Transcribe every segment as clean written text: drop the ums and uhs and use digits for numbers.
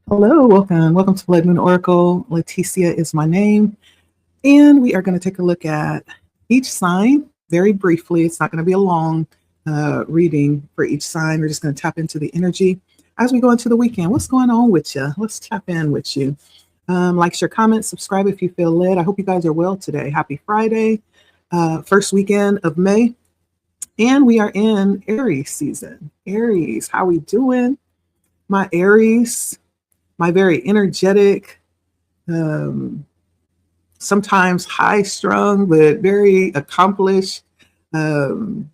Hello, welcome to Blood Moon Oracle. Leticia is my name, and we are going to take a look at each sign very briefly. It's not going to be a long reading for each sign. We're just going to tap into the energy as we go into the weekend. What's going on with you? Let's tap in with you. Like, share, comment, subscribe if you feel led. I hope you guys are well today. Happy Friday, first weekend of May, and we are in Aries season. Aries, how we doing? My Aries. My very energetic, sometimes high strung, but very accomplished. What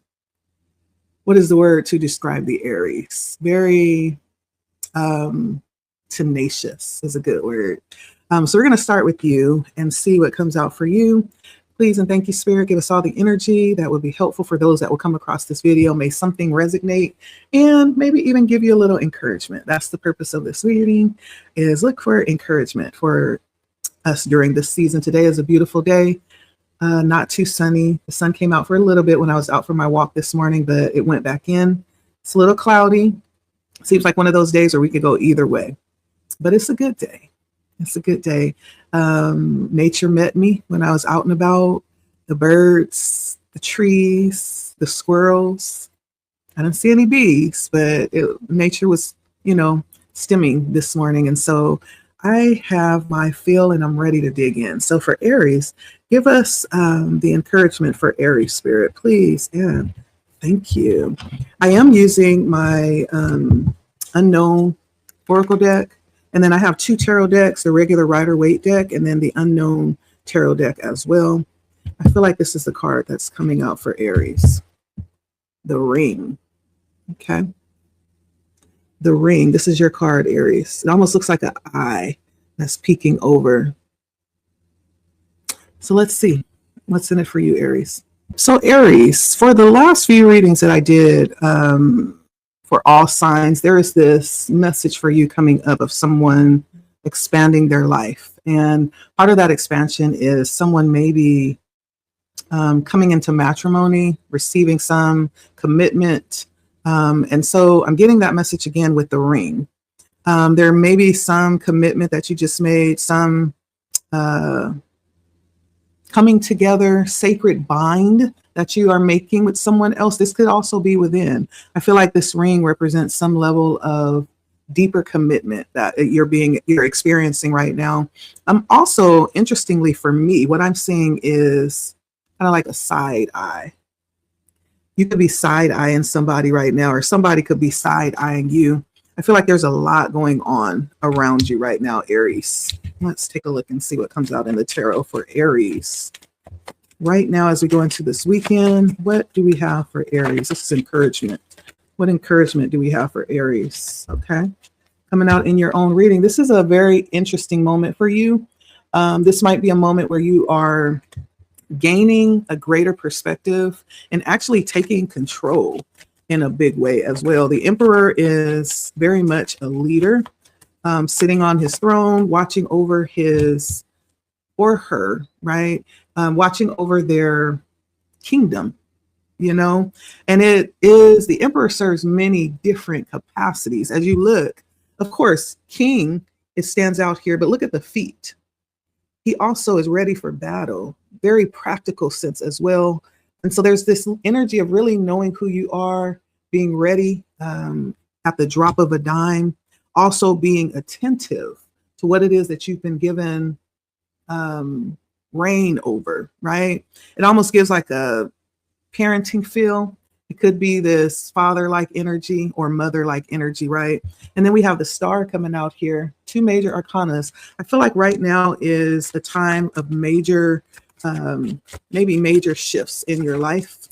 is the word to describe the Aries? Very tenacious is a good word. So we're going to start with you and see what comes out for you. Please and thank you, Spirit. Give us all the energy that would be helpful for those that will come across this video. May something resonate and maybe even give you a little encouragement. That's the purpose of this reading, is look for encouragement for us during this season. Today is a beautiful day, not too sunny. The sun came out for a little bit when I was out for my walk this morning, but it went back in. It's a little cloudy. Seems like one of those days where we could go either way, but it's a good day. It's a good day. Nature met me when I was out and about. The birds, the trees, the squirrels. I didn't see any bees, but nature was, stimming this morning. And so I have my feel and I'm ready to dig in. So for Aries, give us the encouragement for Aries, Spirit, please. And thank you. I am using my unknown oracle deck. And then I have two tarot decks, the regular Rider-Waite deck, and then the unknown tarot deck as well. I feel like this is the card that's coming out for Aries. The Ring. Okay. The Ring. This is your card, Aries. It almost looks like an eye that's peeking over. So let's see what's in it for you, Aries. So Aries, for the last few readings that I did, for all signs, there is this message for you coming up of someone expanding their life. And part of that expansion is someone maybe coming into matrimony, receiving some commitment. And so I'm getting that message again with the Ring. There may be some commitment that you just made, some coming together, sacred bind that you are making with someone else. This could also be within. I feel like this ring represents some level of deeper commitment that you're experiencing right now. Also, interestingly for me, what I'm seeing is kind of like a side eye. You could be side eyeing somebody right now, or somebody could be side eyeing you. I feel like there's a lot going on around you right now, Aries. Let's take a look and see what comes out in the tarot for Aries. Right now, as we go into this weekend, what do we have for Aries? This is encouragement. What encouragement do we have for Aries? Okay. Coming out in your own reading. This is a very interesting moment for you. This might be a moment where you are gaining a greater perspective and actually taking control in a big way as well. The Emperor is very much a leader, sitting on his throne, watching over his or her, right? Watching over their kingdom, and it is, the Emperor serves many different capacities. As you look, of course, king, it stands out here, but look at the feet. He also is ready for battle, very practical sense as well. And so there's this energy of really knowing who you are, being ready at the drop of a dime, also being attentive to what it is that you've been given reign over, right? It almost gives like a parenting feel. It could be this father-like energy or mother-like energy, right? And then we have the Star coming out here, two major arcanas. I feel like right now is a time of major, maybe major shifts in your life,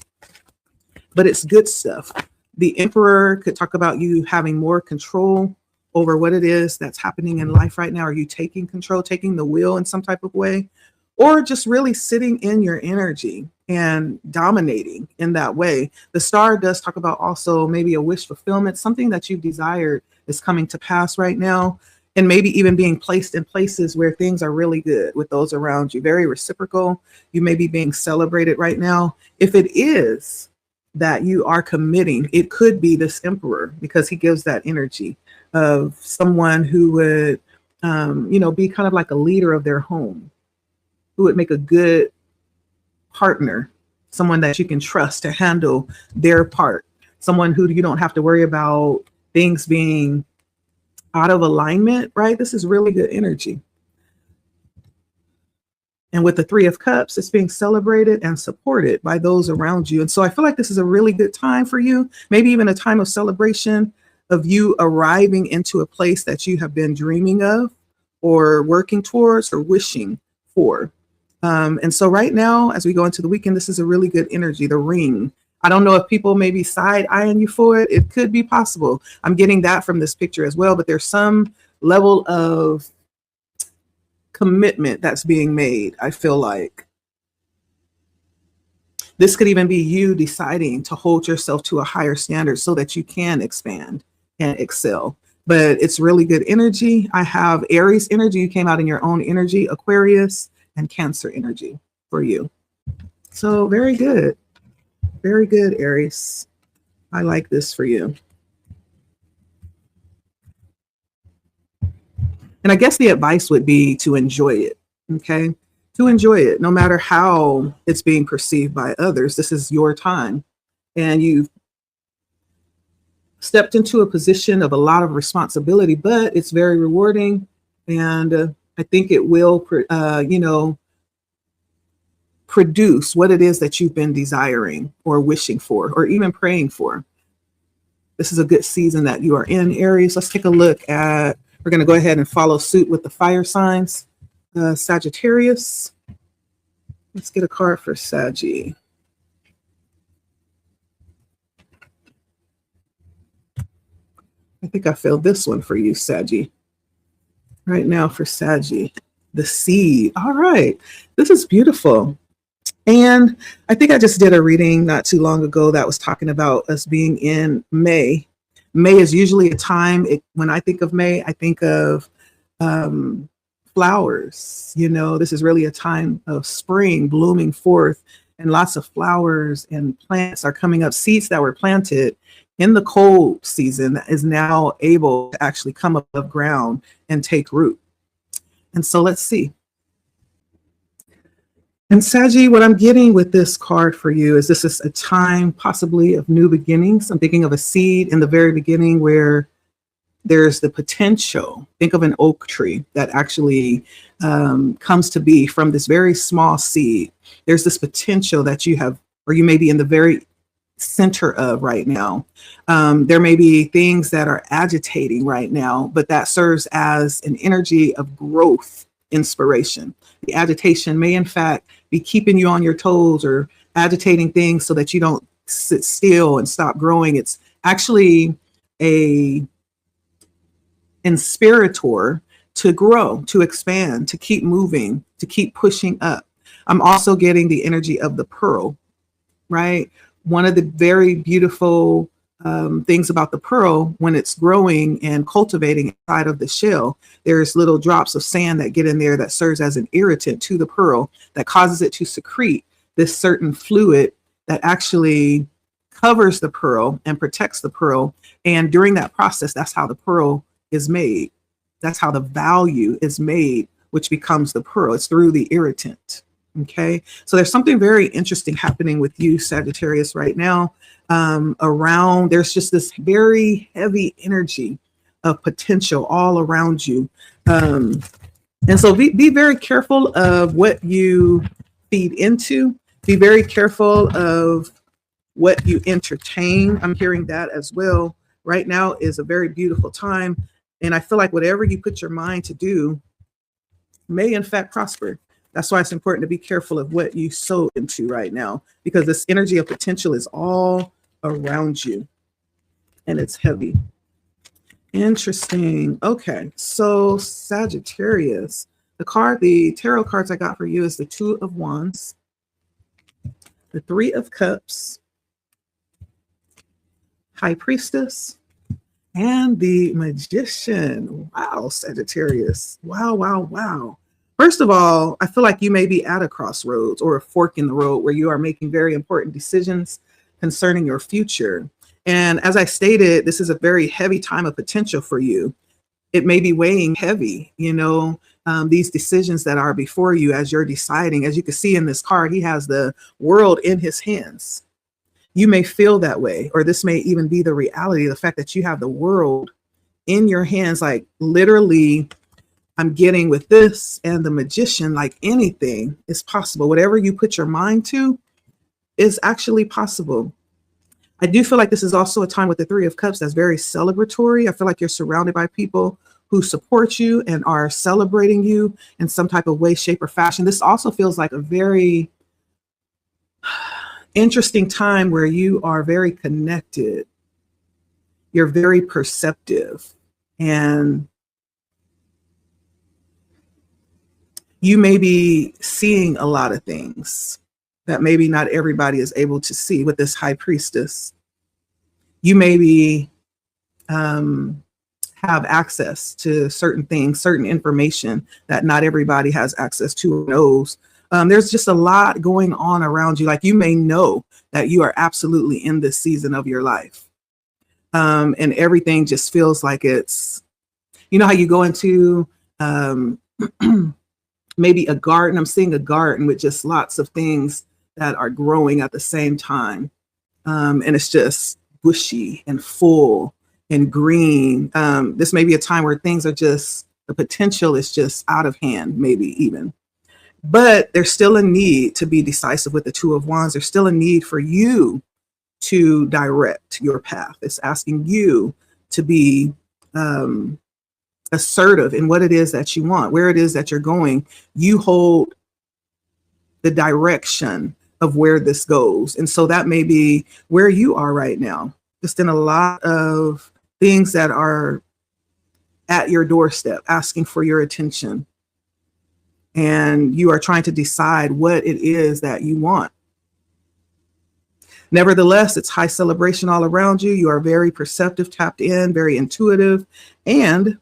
but it's good stuff. The Emperor could talk about you having more control over what it is that's happening in life right now. Are you taking control, taking the wheel in some type of way, or just really sitting in your energy and dominating in that way? The Star does talk about also maybe a wish fulfillment, something that you've desired is coming to pass right now, and maybe even being placed in places where things are really good with those around you, very reciprocal. You may be being celebrated right now. If it is that you are committing, it could be this Emperor, because he gives that energy. of someone who would, be kind of like a leader of their home, who would make a good partner, someone that you can trust to handle their part, someone who you don't have to worry about things being out of alignment, right? This is really good energy. And with the Three of Cups, it's being celebrated and supported by those around you. And so I feel like this is a really good time for you, maybe even a time of celebration of you arriving into a place that you have been dreaming of or working towards or wishing for. And so right now, as we go into the weekend, this is a really good energy, the ring. I don't know if people may be side-eyeing you for it. It could be possible. I'm getting that from this picture as well, but there's some level of commitment that's being made. I feel like this could even be you deciding to hold yourself to a higher standard so that you can expand and excel. But it's really good energy. I have Aries energy. You came out in your own energy, Aquarius, and Cancer energy for you. So very good. Very good, Aries. I like this for you. And I guess the advice would be to enjoy it, okay? To enjoy it, no matter how it's being perceived by others. This is your time. And you've stepped into a position of a lot of responsibility, but it's very rewarding. And I think it will, produce what it is that you've been desiring or wishing for, or even praying for. This is a good season that you are in, Aries. Let's take a look at, we're going to go ahead and follow suit with the fire signs. Sagittarius. Let's get a card for Saggy. I think I feel this one for you, Saggy. Right now for Saggy, the seed. All right. This is beautiful. And I think I just did a reading not too long ago that was talking about us being in May. May is usually a time, when I think of May, I think of flowers. This is really a time of spring blooming forth, and lots of flowers and plants are coming up. Seeds that were planted in the cold season is now able to actually come above ground and take root. And so let's see. And Saggy, what I'm getting with this card for you is this is a time possibly of new beginnings. I'm thinking of a seed in the very beginning where there's the potential. Think of an oak tree that actually comes to be from this very small seed. There's this potential that you have, or you may be in the very center of right now. There may be things that are agitating right now, but that serves as an energy of growth, inspiration. The agitation may in fact be keeping you on your toes or agitating things so that you don't sit still and stop growing. It's actually a inspirator to grow, to expand, to keep moving, to keep pushing up. I'm also getting the energy of the pearl, right? One of the very beautiful things about the pearl, when it's growing and cultivating inside of the shell, there's little drops of sand that get in there that serves as an irritant to the pearl that causes it to secrete this certain fluid that actually covers the pearl and protects the pearl. And during that process, that's how the pearl is made. That's how the value is made, which becomes the pearl. It's through the irritant. Okay, so there's something very interesting happening with you, Sagittarius, right now. There's just this very heavy energy of potential all around you. And so be very careful of what you feed into. Be very careful of what you entertain. I'm hearing that as well. Right now is a very beautiful time. And I feel like whatever you put your mind to do may in fact prosper. That's why it's important to be careful of what you sow into right now, because this energy of potential is all around you and it's heavy. Interesting. Okay, so Sagittarius, the tarot cards I got for you is the Two of Wands, the Three of Cups, High Priestess, and the Magician. Wow, Sagittarius. Wow, wow, wow. First of all, I feel like you may be at a crossroads or a fork in the road where you are making very important decisions concerning your future. And as I stated, this is a very heavy time of potential for you. It may be weighing heavy, these decisions that are before you as you're deciding. As you can see in this card, he has the world in his hands. You may feel that way, or this may even be the reality, the fact that you have the world in your hands, like literally I'm getting with this and the Magician, like anything is possible. Whatever you put your mind to is actually possible. I do feel like this is also a time with the Three of Cups that's very celebratory. I feel like you're surrounded by people who support you and are celebrating you in some type of way, shape, or fashion. This also feels like a very interesting time where you are very connected. You're very perceptive, and you may be seeing a lot of things that maybe not everybody is able to see with this High Priestess. You maybe have access to certain things, certain information that not everybody has access to or knows. There's just a lot going on around you. Like you may know that you are absolutely in this season of your life. And everything just feels like it's, how you go into maybe a garden. I'm seeing a garden with just lots of things that are growing at the same time. And it's just bushy and full and green. This may be a time where things are just, the potential is just out of hand, maybe even. But there's still a need to be decisive with the Two of Wands. There's still a need for you to direct your path. It's asking you to be assertive in what it is that you want, where it is that you're going. You hold the direction of where this goes. And so that may be where you are right now, just in a lot of things that are at your doorstep, asking for your attention. And you are trying to decide what it is that you want. Nevertheless, it's high celebration all around you. You are very perceptive, tapped in, very intuitive, and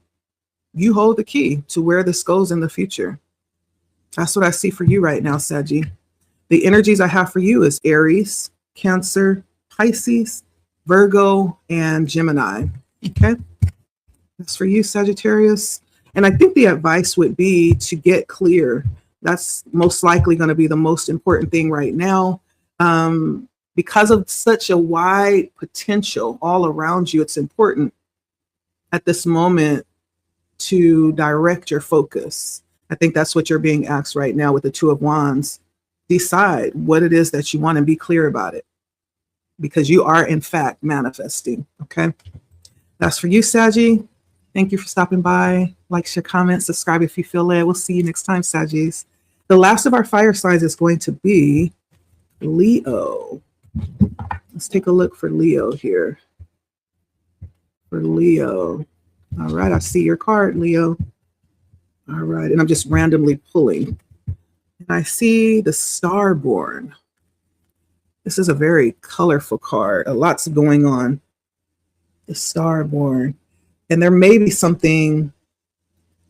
you hold the key to where this goes in the future. That's what I see for you right now, Saggy. The energies I have for you is Aries, Cancer, Pisces, Virgo, and Gemini. Okay. That's for you, Sagittarius. And I think the advice would be to get clear. That's most likely going to be the most important thing right now. Because of such a wide potential all around you, it's important at this moment to direct your focus. I think that's what you're being asked right now with the Two of Wands. Decide what it is that you want and be clear about it, because you are in fact manifesting. Okay. That's for you, Saggy. Thank you for stopping by. Like, share, comment, subscribe if you feel led. We'll see you next time, Saggies. The last of our fire signs is going to be Leo. Let's take a look for Leo here. For Leo. All right, I see your card, Leo. All right, and I'm just randomly pulling. And I see the Starborn. This is a very colorful card. Lots going on. The Starborn. And there may be something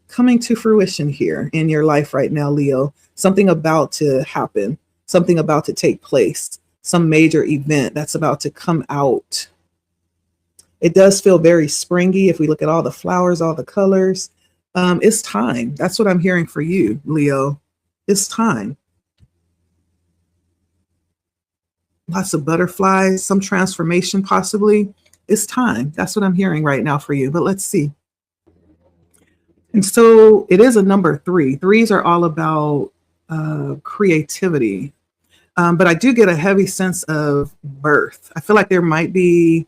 coming to fruition here in your life right now, Leo. Something about to happen. Something about to take place. Some major event that's about to come out. It does feel very springy if we look at all the flowers, all the colors. It's time. That's what I'm hearing for you, Leo. It's time. Lots of butterflies, some transformation possibly. It's time. That's what I'm hearing right now for you. But let's see. And so it is a number 3. Threes are all about creativity. But I do get a heavy sense of birth. I feel like there might be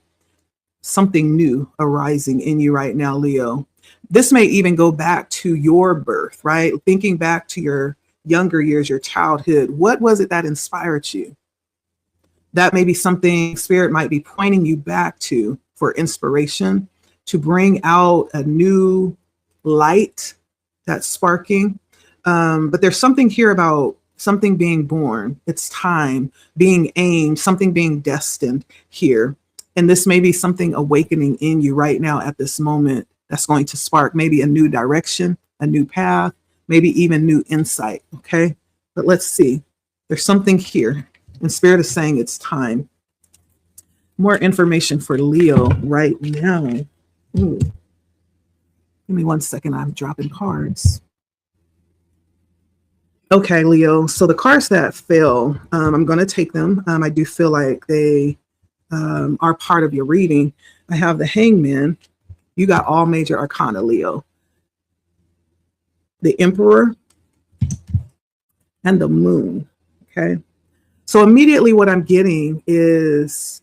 something new arising in you right now, Leo. This may even go back to your birth, right? Thinking back to your younger years, your childhood. What was it that inspired you? That may be something Spirit might be pointing you back to for inspiration, to bring out a new light that's sparking. But there's something here about something being born. It's time, being aimed, something being destined here. And this may be something awakening in you right now at this moment that's going to spark maybe a new direction, a new path, maybe even new insight. Okay. But let's see. There's something here. And Spirit is saying it's time. more information for Leo right now. Ooh. Give me 1 second. I'm dropping cards. Okay, Leo. So the cards that fell, I'm going to take them. I do feel like they are part of your reading. I have the Hangman. You got all major arcana, Leo. The Emperor and the Moon. Okay. So immediately what I'm getting is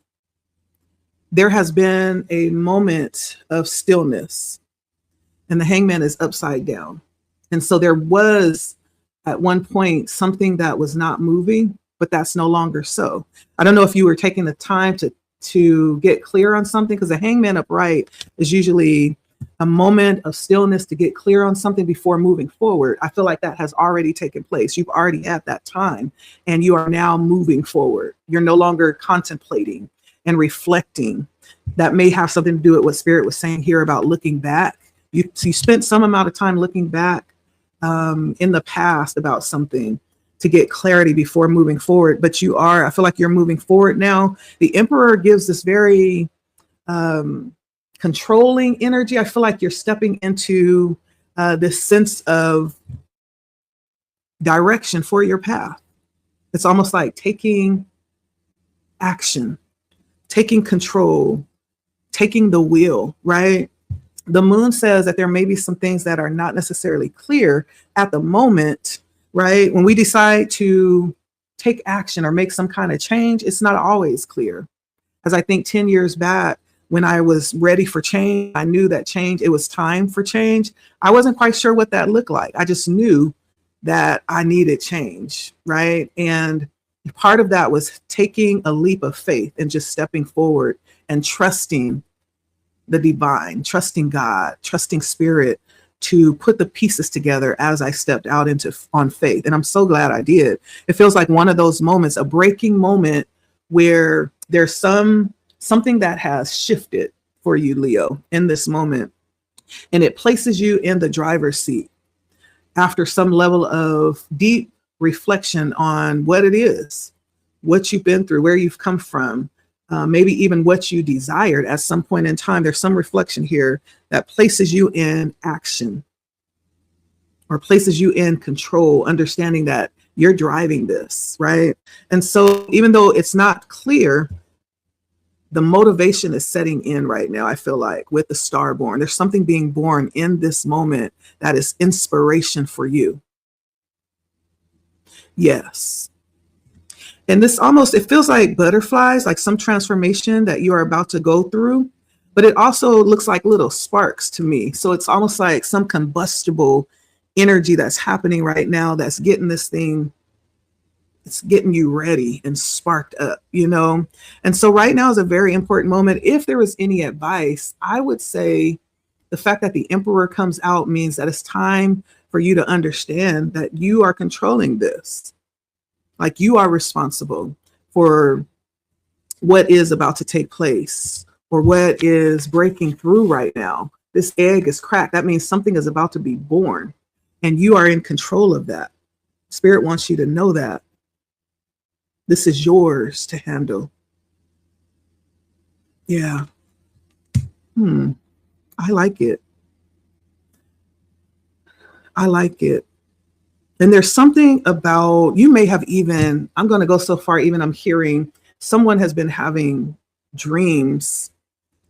there has been a moment of stillness, and the Hangman is upside down. And so there was at one point something that was not moving, but that's no longer so. I don't know if you were taking the time to get clear on something, because the Hangman upright is usually a moment of stillness to get clear on something before moving forward. I feel like that has already taken place. You've already had that time, and you are now moving forward. You're no longer contemplating and reflecting. That may have something to do with what Spirit was saying here about looking back. You spent some amount of time looking back in the past about something to get clarity before moving forward. But I feel like you're moving forward now. The Emperor gives this very controlling energy. I feel like you're stepping into this sense of direction for your path. It's almost like taking action, taking control, taking the wheel, right? The Moon says that there may be some things that are not necessarily clear at the moment, right? When we decide to take action or make some kind of change, it's not always clear. As I think 10 years back, when I was ready for change, I knew that change, it was time for change. I wasn't quite sure what that looked like. I just knew that I needed change, right? And part of that was taking a leap of faith and just stepping forward and trusting the divine, trusting God, trusting Spirit to put the pieces together as I stepped out on faith. And I'm so glad I did. It feels like one of those moments, a breaking moment where there's something that has shifted for you, Leo, in this moment. And it places you in the driver's seat after some level of deep reflection on what it is, what you've been through, where you've come from, maybe even what you desired at some point in time. There's some reflection here that places you in action or places you in control, understanding that you're driving this, right? And so even though it's not clear, the motivation is setting in right now, I feel like, with the star born. There's something being born in this moment that is inspiration for you. Yes. And this it feels like butterflies, like some transformation that you are about to go through, but it also looks like little sparks to me. So it's almost like some combustible energy that's happening right now that's getting this thing, it's getting you ready and sparked up, you know? And so right now is a very important moment. If there was any advice, I would say the fact that the Emperor comes out means that it's time for you to understand that you are controlling this. Like you are responsible for what is about to take place or what is breaking through right now. This egg is cracked. That means something is about to be born and you are in control of that. Spirit wants you to know that. This is yours to handle. Yeah. I like it. I like it. And there's something about, you may have even, I'm going to go so far, even I'm hearing someone has been having dreams.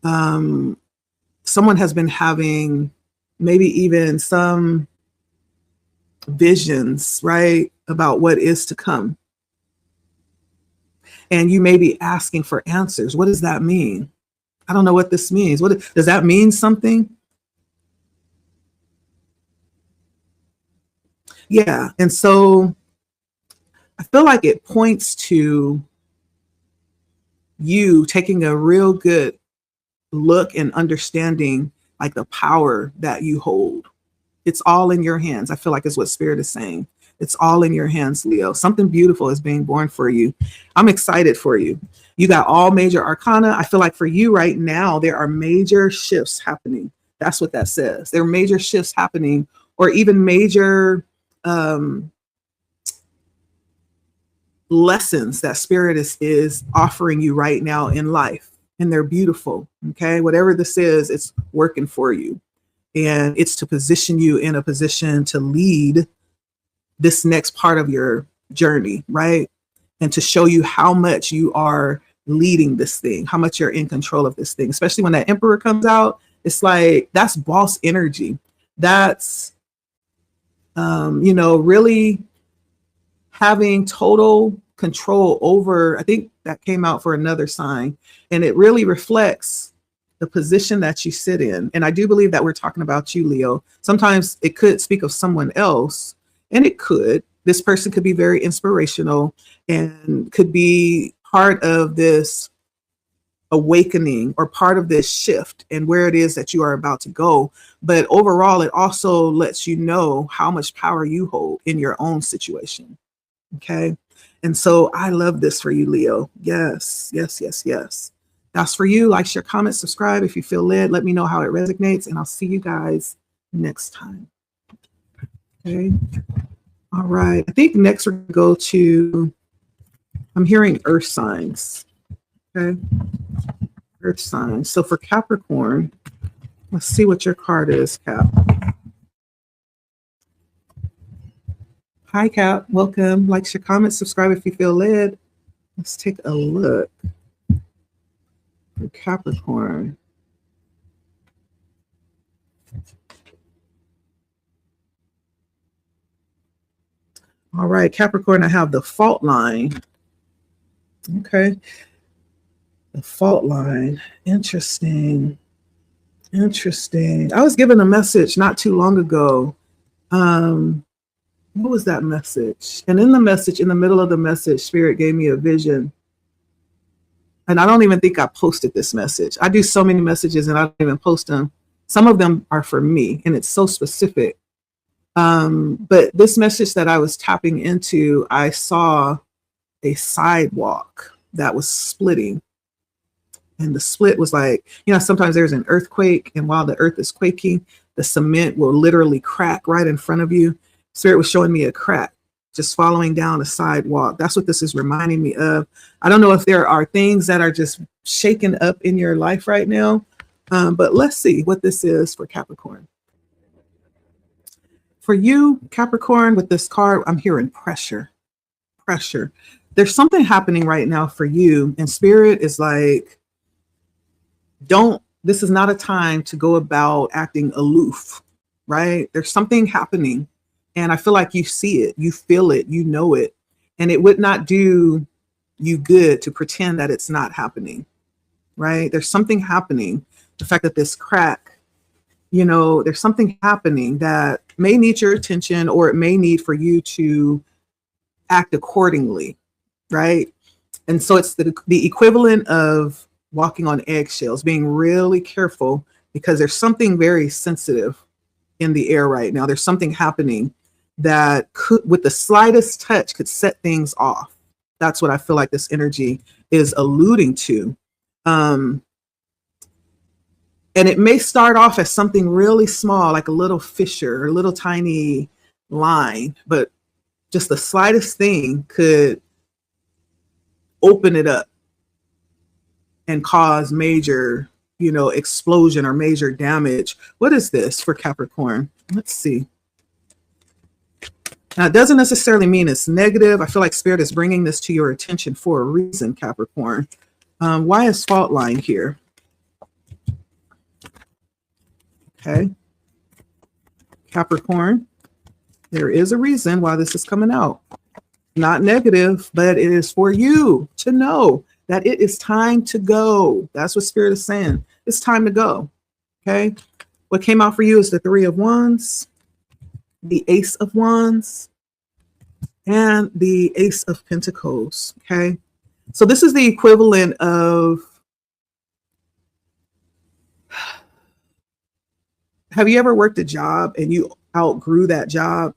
Someone has been having maybe even some visions, right, about what is to come. And you may be asking for answers. What does that mean? I don't know what this means. Does that mean something? Yeah. And so I feel like it points to you taking a real good look and understanding like the power that you hold. It's all in your hands. I feel like is what Spirit is saying. It's all in your hands, Leo. Something beautiful is being born for you. I'm excited for you. You got all major arcana. I feel like for you right now, there are major shifts happening. That's what that says. There are major shifts happening, or even major lessons that Spirit is offering you right now in life. and they're beautiful. Okay. Whatever this is, it's working for you. And it's to position you in a position to lead this next part of your journey, right? And to show you how much you are leading this thing, how much you're in control of this thing, especially when that Emperor comes out. It's like, that's boss energy. That's, really having total control over, I think that came out for another sign, and it really reflects the position that you sit in. And I do believe that we're talking about you, Leo. Sometimes it could speak of someone else, and it could. This person could be very inspirational and could be part of this awakening or part of this shift and where it is that you are about to go. But overall, it also lets you know how much power you hold in your own situation. Okay. And so I love this for you, Leo. Yes, yes, yes, yes. That's for you. Like, share, comment, subscribe if you feel led. Let me know how it resonates, and I'll see you guys next time. Okay. All right. I think next we're going to go to, I'm hearing earth signs. Okay. Earth signs. So for Capricorn, let's see what your card is, Cap. Hi, Cap. Welcome. Like, share, comment, subscribe if you feel led. Let's take a look. For Capricorn. All right, Capricorn, I have the fault line. Okay. The fault line. Interesting. Interesting. I was given a message not too long ago. What was that message? And in the message, in the middle of the message, Spirit gave me a vision. And I don't even think I posted this message. I do so many messages and I don't even post them. Some of them are for me, and it's so specific. But this message that I was tapping into, I saw a sidewalk that was splitting. And the split was like, sometimes there's an earthquake, and while the earth is quaking, the cement will literally crack right in front of you. Spirit was showing me a crack just following down a sidewalk. That's what this is reminding me of. I don't know if there are things that are just shaken up in your life right now, but let's see what this is for Capricorn. For you, Capricorn, with this card, I'm hearing pressure. Pressure. There's something happening right now for you, and Spirit is like, this is not a time to go about acting aloof, right? There's something happening. And I feel like you see it, you feel it, you know it. And it would not do you good to pretend that it's not happening, right? There's something happening. The fact that this crack, there's something happening that may need your attention, or it may need for you to act accordingly, right? And so it's the equivalent of walking on eggshells, being really careful, because there's something very sensitive in the air right now. There's something happening that could, with the slightest touch, could set things off. That's what I feel like this energy is alluding to. And it may start off as something really small, like a little fissure, a little tiny line, but just the slightest thing could open it up and cause major, explosion or major damage. What is this for Capricorn? Let's see. Now, it doesn't necessarily mean it's negative. I feel like Spirit is bringing this to your attention for a reason, Capricorn. Why is fault line here? Okay. Capricorn, there is a reason why this is coming out. Not negative, but it is for you to know that it is time to go. That's what Spirit is saying. It's time to go. Okay. What came out for you is the Three of Wands, the Ace of Wands, and the Ace of Pentacles. Okay. So this is the equivalent of, have you ever worked a job and you outgrew that job?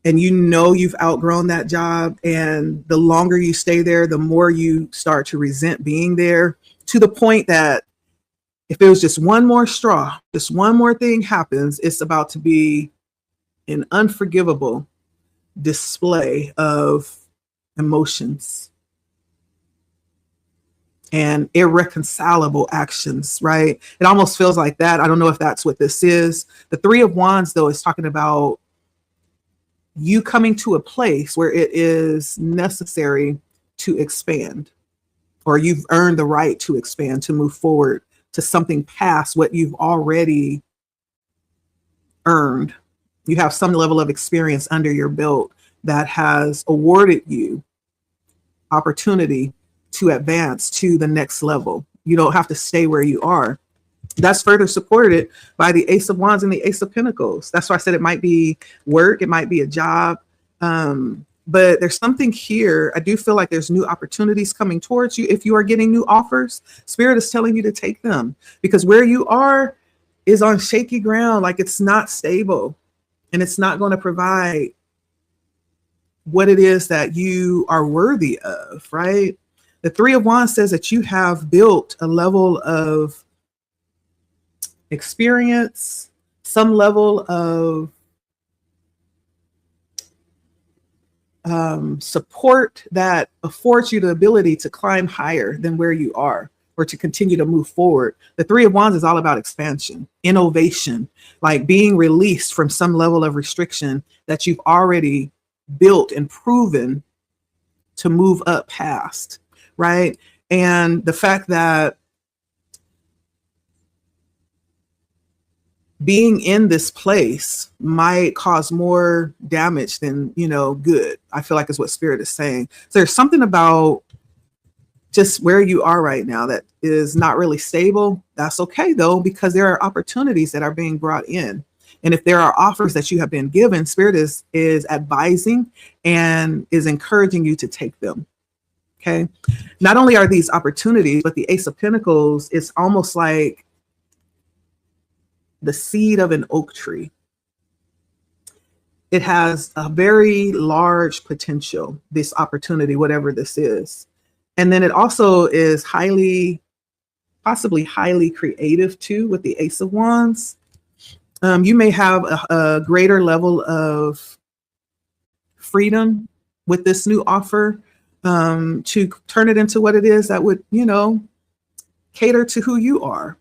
And you've outgrown that job, and the longer you stay there, the more you start to resent being there, to the point that if it was just one more straw, just one more thing happens, it's about to be an unforgivable display of emotions. and irreconcilable actions, right? It almost feels like that. I don't know if that's what this is. The Three of Wands, though, is talking about you coming to a place where it is necessary to expand, or you've earned the right to expand, to move forward to something past what you've already earned. You have some level of experience under your belt that has awarded you opportunity to advance to the next level. You don't have to stay where you are. That's further supported by the Ace of Wands and the Ace of Pentacles. That's why I said it might be work, it might be a job. But there's something here. I do feel like there's new opportunities coming towards you. If you are getting new offers, Spirit is telling you to take them, because where you are is on shaky ground. Like, it's not stable, and it's not going to provide what it is that you are worthy of, right? The Three of Wands says that you have built a level of experience, some level of support that affords you the ability to climb higher than where you are, or to continue to move forward. The Three of Wands is all about expansion, innovation, like being released from some level of restriction that you've already built and proven to move up past, right? And the fact that being in this place might cause more damage than, good, I feel like is what Spirit is saying. So there's something about just where you are right now that is not really stable. That's okay, though, because there are opportunities that are being brought in. And if there are offers that you have been given, Spirit is advising and is encouraging you to take them. Okay. Not only are these opportunities, but the Ace of Pentacles is almost like the seed of an oak tree. It has a very large potential, this opportunity, whatever this is. And then it also is possibly highly creative too, with the Ace of Wands. You may have a greater level of freedom with this new offer, to turn it into what it is that would, cater to who you are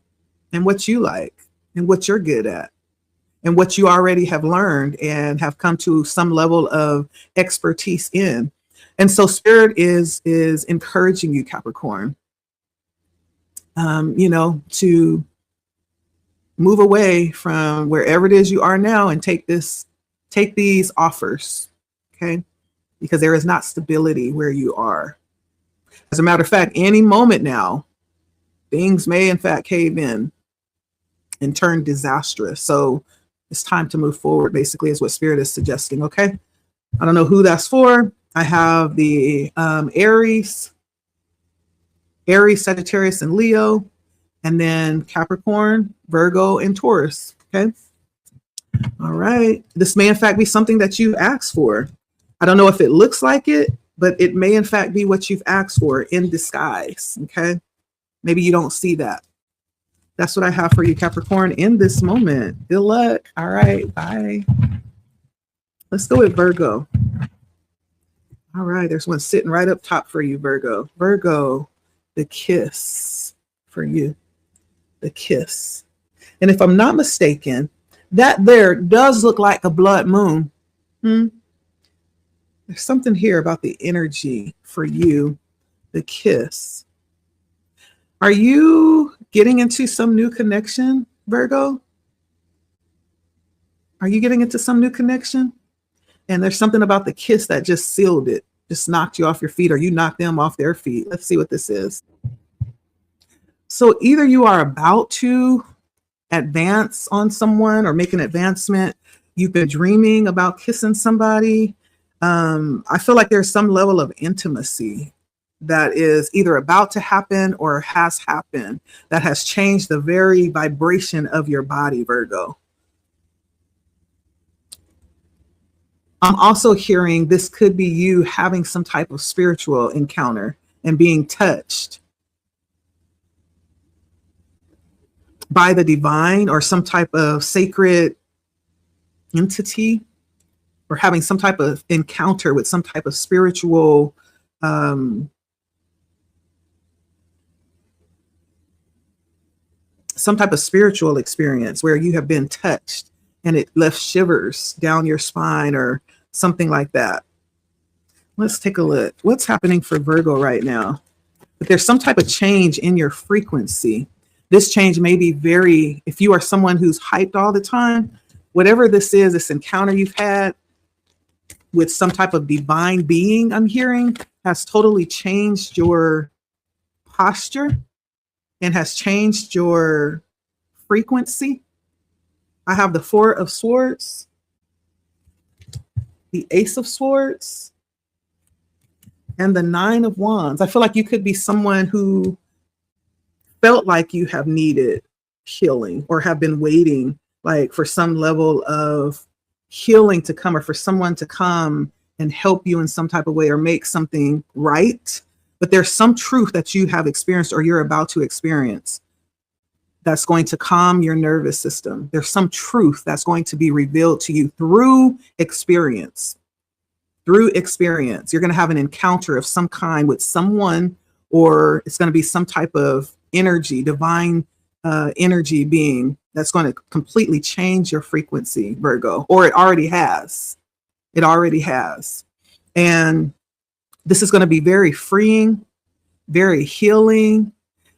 and what you like and what you're good at and what you already have learned and have come to some level of expertise in. And so Spirit is encouraging you, Capricorn, to move away from wherever it is you are now and take these offers, okay? Because there is not stability where you are. As a matter of fact, any moment now, things may in fact cave in and turn disastrous. So it's time to move forward, basically, is what Spirit is suggesting, okay? I don't know who that's for. I have the Aries, Sagittarius, and Leo, and then Capricorn, Virgo, and Taurus, okay? All right. This may in fact be something that you asked for. I don't know if it looks like it, but it may in fact be what you've asked for in disguise, okay? Maybe you don't see that. That's what I have for you, Capricorn, in this moment. Good luck. All right, bye. Let's go with Virgo. All right, there's one sitting right up top for you, Virgo. Virgo, the kiss for you, the kiss. And if I'm not mistaken, that there does look like a blood moon. There's something here about the energy for you, the kiss. Are you getting into some new connection, Virgo? Are you getting into some new connection? And there's something about the kiss that just sealed it, just knocked you off your feet, or you knocked them off their feet. Let's see what this is. So either you are about to advance on someone or make an advancement. You've been dreaming about kissing somebody. I feel like there's some level of intimacy that is either about to happen or has happened that has changed the very vibration of your body, Virgo. I'm also hearing this could be you having some type of spiritual encounter and being touched by the divine or some type of sacred entity, or having some type of encounter with some type of spiritual some type of spiritual experience where you have been touched and it left shivers down your spine or something like that. Let's take a look. What's happening for Virgo right now? But there's some type of change in your frequency. This change may be very, if you are someone who's hyped all the time, whatever this is, this encounter you've had with some type of divine being, I'm hearing, has totally changed your posture and has changed your frequency. I have the Four of Swords, the Ace of Swords, and the Nine of Wands. I feel like you could be someone who felt like you have needed healing or have been waiting like for some level of healing to come, or for someone to come and help you in some type of way or make something right. But there's some truth that you have experienced or you're about to experience that's going to calm your nervous system. There's some truth that's going to be revealed to you through experience. Through experience, you're going to have an encounter of some kind with someone, or it's going to be some type of energy, divine energy being that's going to completely change your frequency, Virgo, or it already has. It already has. And this is going to be very freeing, very healing.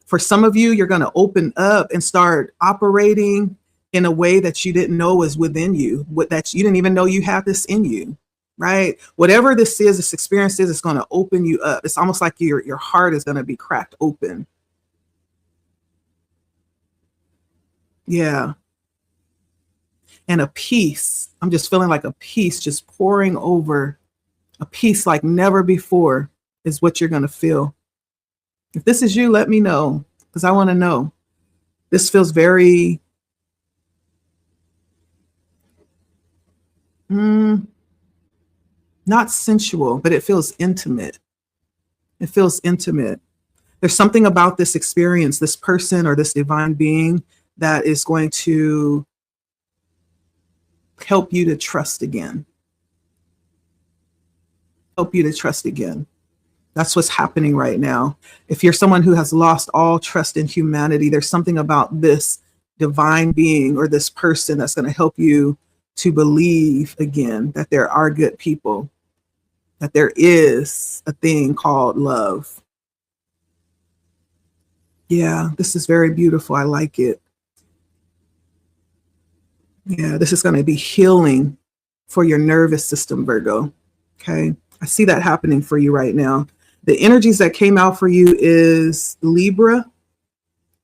For some of you, you're going to open up and start operating in a way that you didn't know was within you, that you didn't even know you have this in you, right? Whatever this is, this experience is, it's going to open you up. It's almost like your heart is going to be cracked open. Yeah. And a peace. I'm just feeling like a peace just pouring over. A peace like never before is what you're going to feel. If this is you, let me know, because I want to know. This feels very not sensual, but it feels intimate. It feels intimate. There's something about this experience, this person or this divine being, that is going to help you to trust again. Help you to trust again. That's what's happening right now. If you're someone who has lost all trust in humanity, there's something about this divine being or this person that's going to help you to believe again that there are good people, that there is a thing called love. Yeah, this is very beautiful. I like it. Yeah, this is going to be healing for your nervous system, Virgo. Okay, I see that happening for you right now. The energies that came out for you is Libra.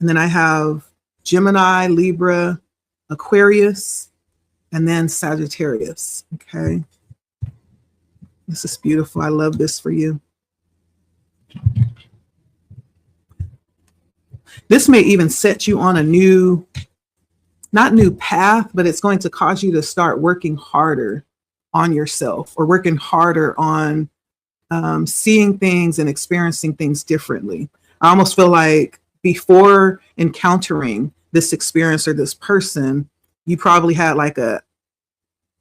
And then I have Gemini, Libra, Aquarius, and then Sagittarius. Okay. This is beautiful. I love this for you. This may even set you on a new, not new path, but it's going to cause you to start working harder on yourself, or working harder on seeing things and experiencing things differently. I almost feel like before encountering this experience or this person, you probably had like a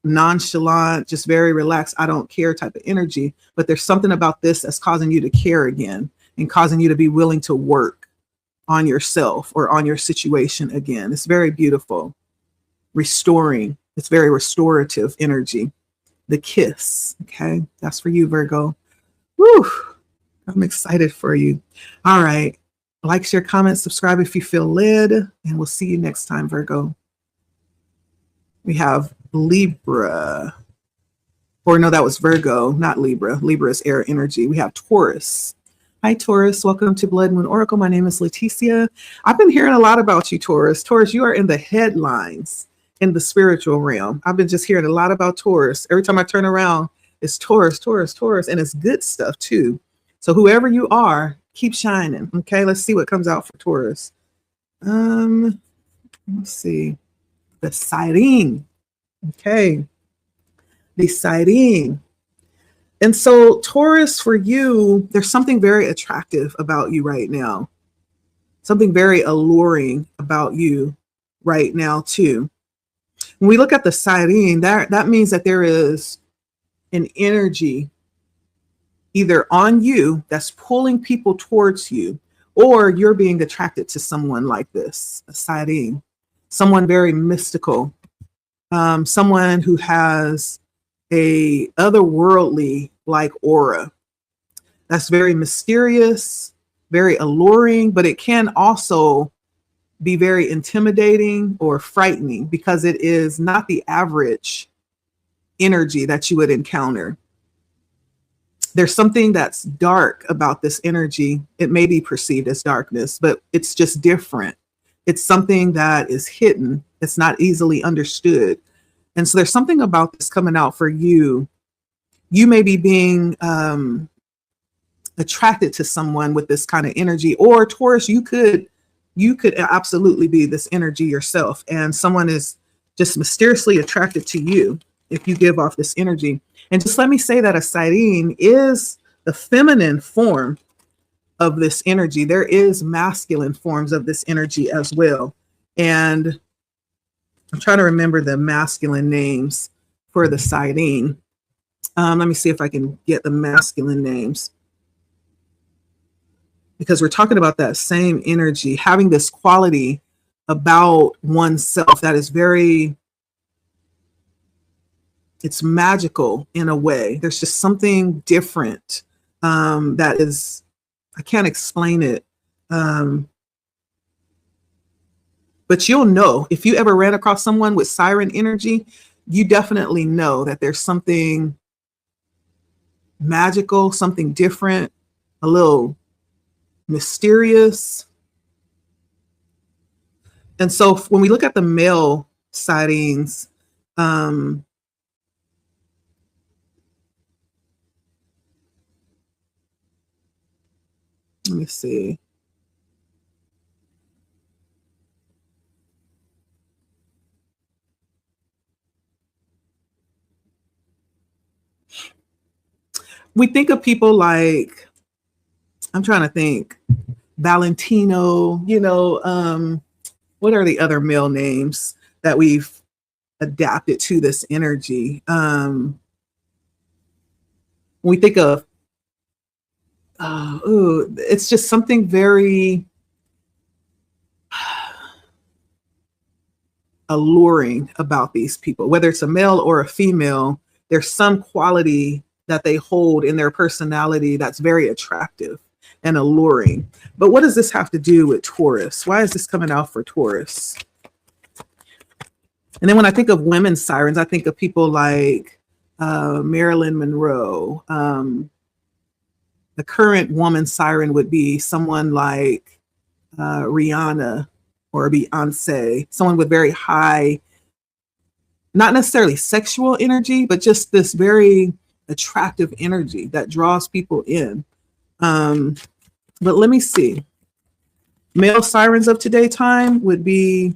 nonchalant, just very relaxed, I don't care type of energy. But there's something about this that's causing you to care again and causing you to be willing to work on yourself or on your situation again. It's very beautiful. Restoring. It's very restorative energy. The kiss. Okay. That's for you, Virgo. Woo. I'm excited for you. All right. Like, share, comment, subscribe if you feel led, and we'll see you next time, Virgo. We have Libra. Or no, that was Virgo, not Libra. Libra is air energy. We have Taurus. Hi, Taurus. Welcome to Blood Moon Oracle. My name is Leticia. I've been hearing a lot about you, Taurus. Taurus, you are in the headlines in the spiritual realm. I've been just hearing a lot about Taurus. Every time I turn around, it's Taurus, Taurus, Taurus, and it's good stuff too. So whoever you are, keep shining. Okay, let's see what comes out for Taurus. Let's see. The sighting. Okay. The sighting. And so Taurus, for you, there's something very attractive about you right now. Something very alluring about you right now too. When we look at the sighting, that means that there is an energy either on you that's pulling people towards you, or you're being attracted to someone like this, a sighting, someone very mystical, someone who has a otherworldly like aura that's very mysterious, very alluring, but it can also be very intimidating or frightening because it is not the average energy that you would encounter. There's something that's dark about this energy. It may be perceived as darkness, but it's just different. It's something that is hidden. It's not easily understood. And so there's something about this coming out for you. You may be being attracted to someone with this kind of energy, or Taurus, you could absolutely be this energy yourself, and someone is just mysteriously attracted to you if you give off this energy. And just let me say that a sighting is the feminine form of this energy. There is masculine forms of this energy as well. And I'm trying to remember the masculine names for the sighting. Let me see if I can get the masculine names, because we're talking about that same energy, having this quality about oneself that is very, it's magical in a way. There's just something different that is, I can't explain it. But you'll know if you ever ran across someone with siren energy, you definitely know that there's something magical, something different, a little mysterious. And so when we look at the male sightings, let me see. We think of people like, I'm trying to think, Valentino, what are the other male names that we've adapted to this energy? When we think of, it's just something very alluring about these people, whether it's a male or a female. There's some quality that they hold in their personality that's very attractive and alluring. But what does this have to do with Taurus? Why is this coming out for Taurus? And then when I think of women sirens, I think of people like Marilyn Monroe. The current woman siren would be someone like Rihanna or Beyonce, someone with very high, not necessarily sexual energy, but just this very attractive energy that draws people in. But let me see. Male sirens of today time would be,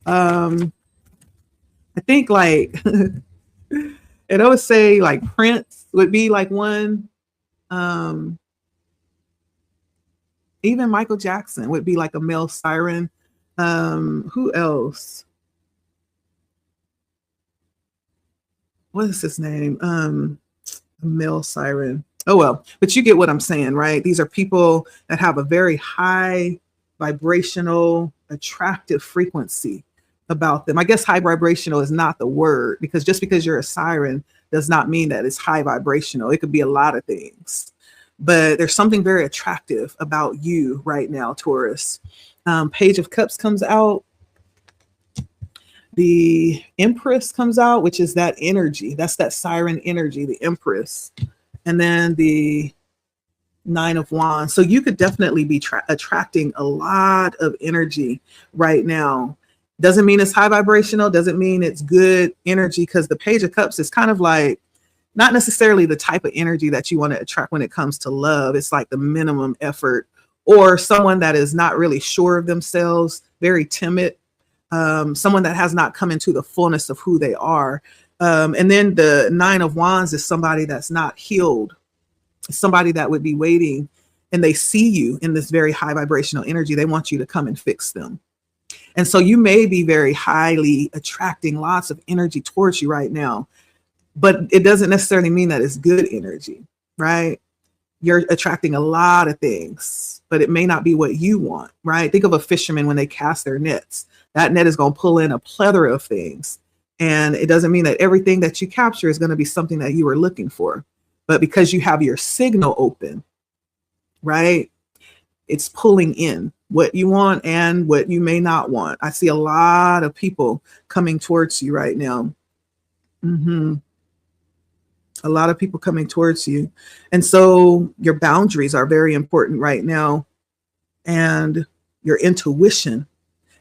I think like, it always say like Prince would be like one. Even Michael Jackson would be like a male siren. Who else? What is his name? A male siren. Oh, well, but you get what I'm saying, right? These are people that have a very high vibrational, attractive frequency about them. I guess high vibrational is not the word, because just because you're a siren does not mean that it's high vibrational. It could be a lot of things, but there's something very attractive about you right now, Taurus. Page of Cups comes out. The Empress comes out, which is that energy. That's that siren energy, the Empress. And then the Nine of Wands. So you could definitely be attracting a lot of energy right now. Doesn't mean it's high vibrational. Doesn't mean it's good energy, because the Page of Cups is kind of like not necessarily the type of energy that you want to attract when it comes to love. It's like the minimum effort, or someone that is not really sure of themselves, very timid. Someone that has not come into the fullness of who they are. And then the Nine of Wands is somebody that's not healed, somebody that would be waiting, and they see you in this very high vibrational energy. They want you to come and fix them. And so you may be very highly attracting lots of energy towards you right now, but it doesn't necessarily mean that it's good energy, right? you're attracting a lot of things, but it may not be what you want, right? Think of a fisherman when they cast their nets. That net is going to pull in a plethora of things. And it doesn't mean that everything that you capture is going to be something that you were looking for. But because you have your signal open, right, it's pulling in what you want and what you may not want. I see a lot of people coming towards you right now. A lot of people coming towards you. And so your boundaries are very important right now. And your intuition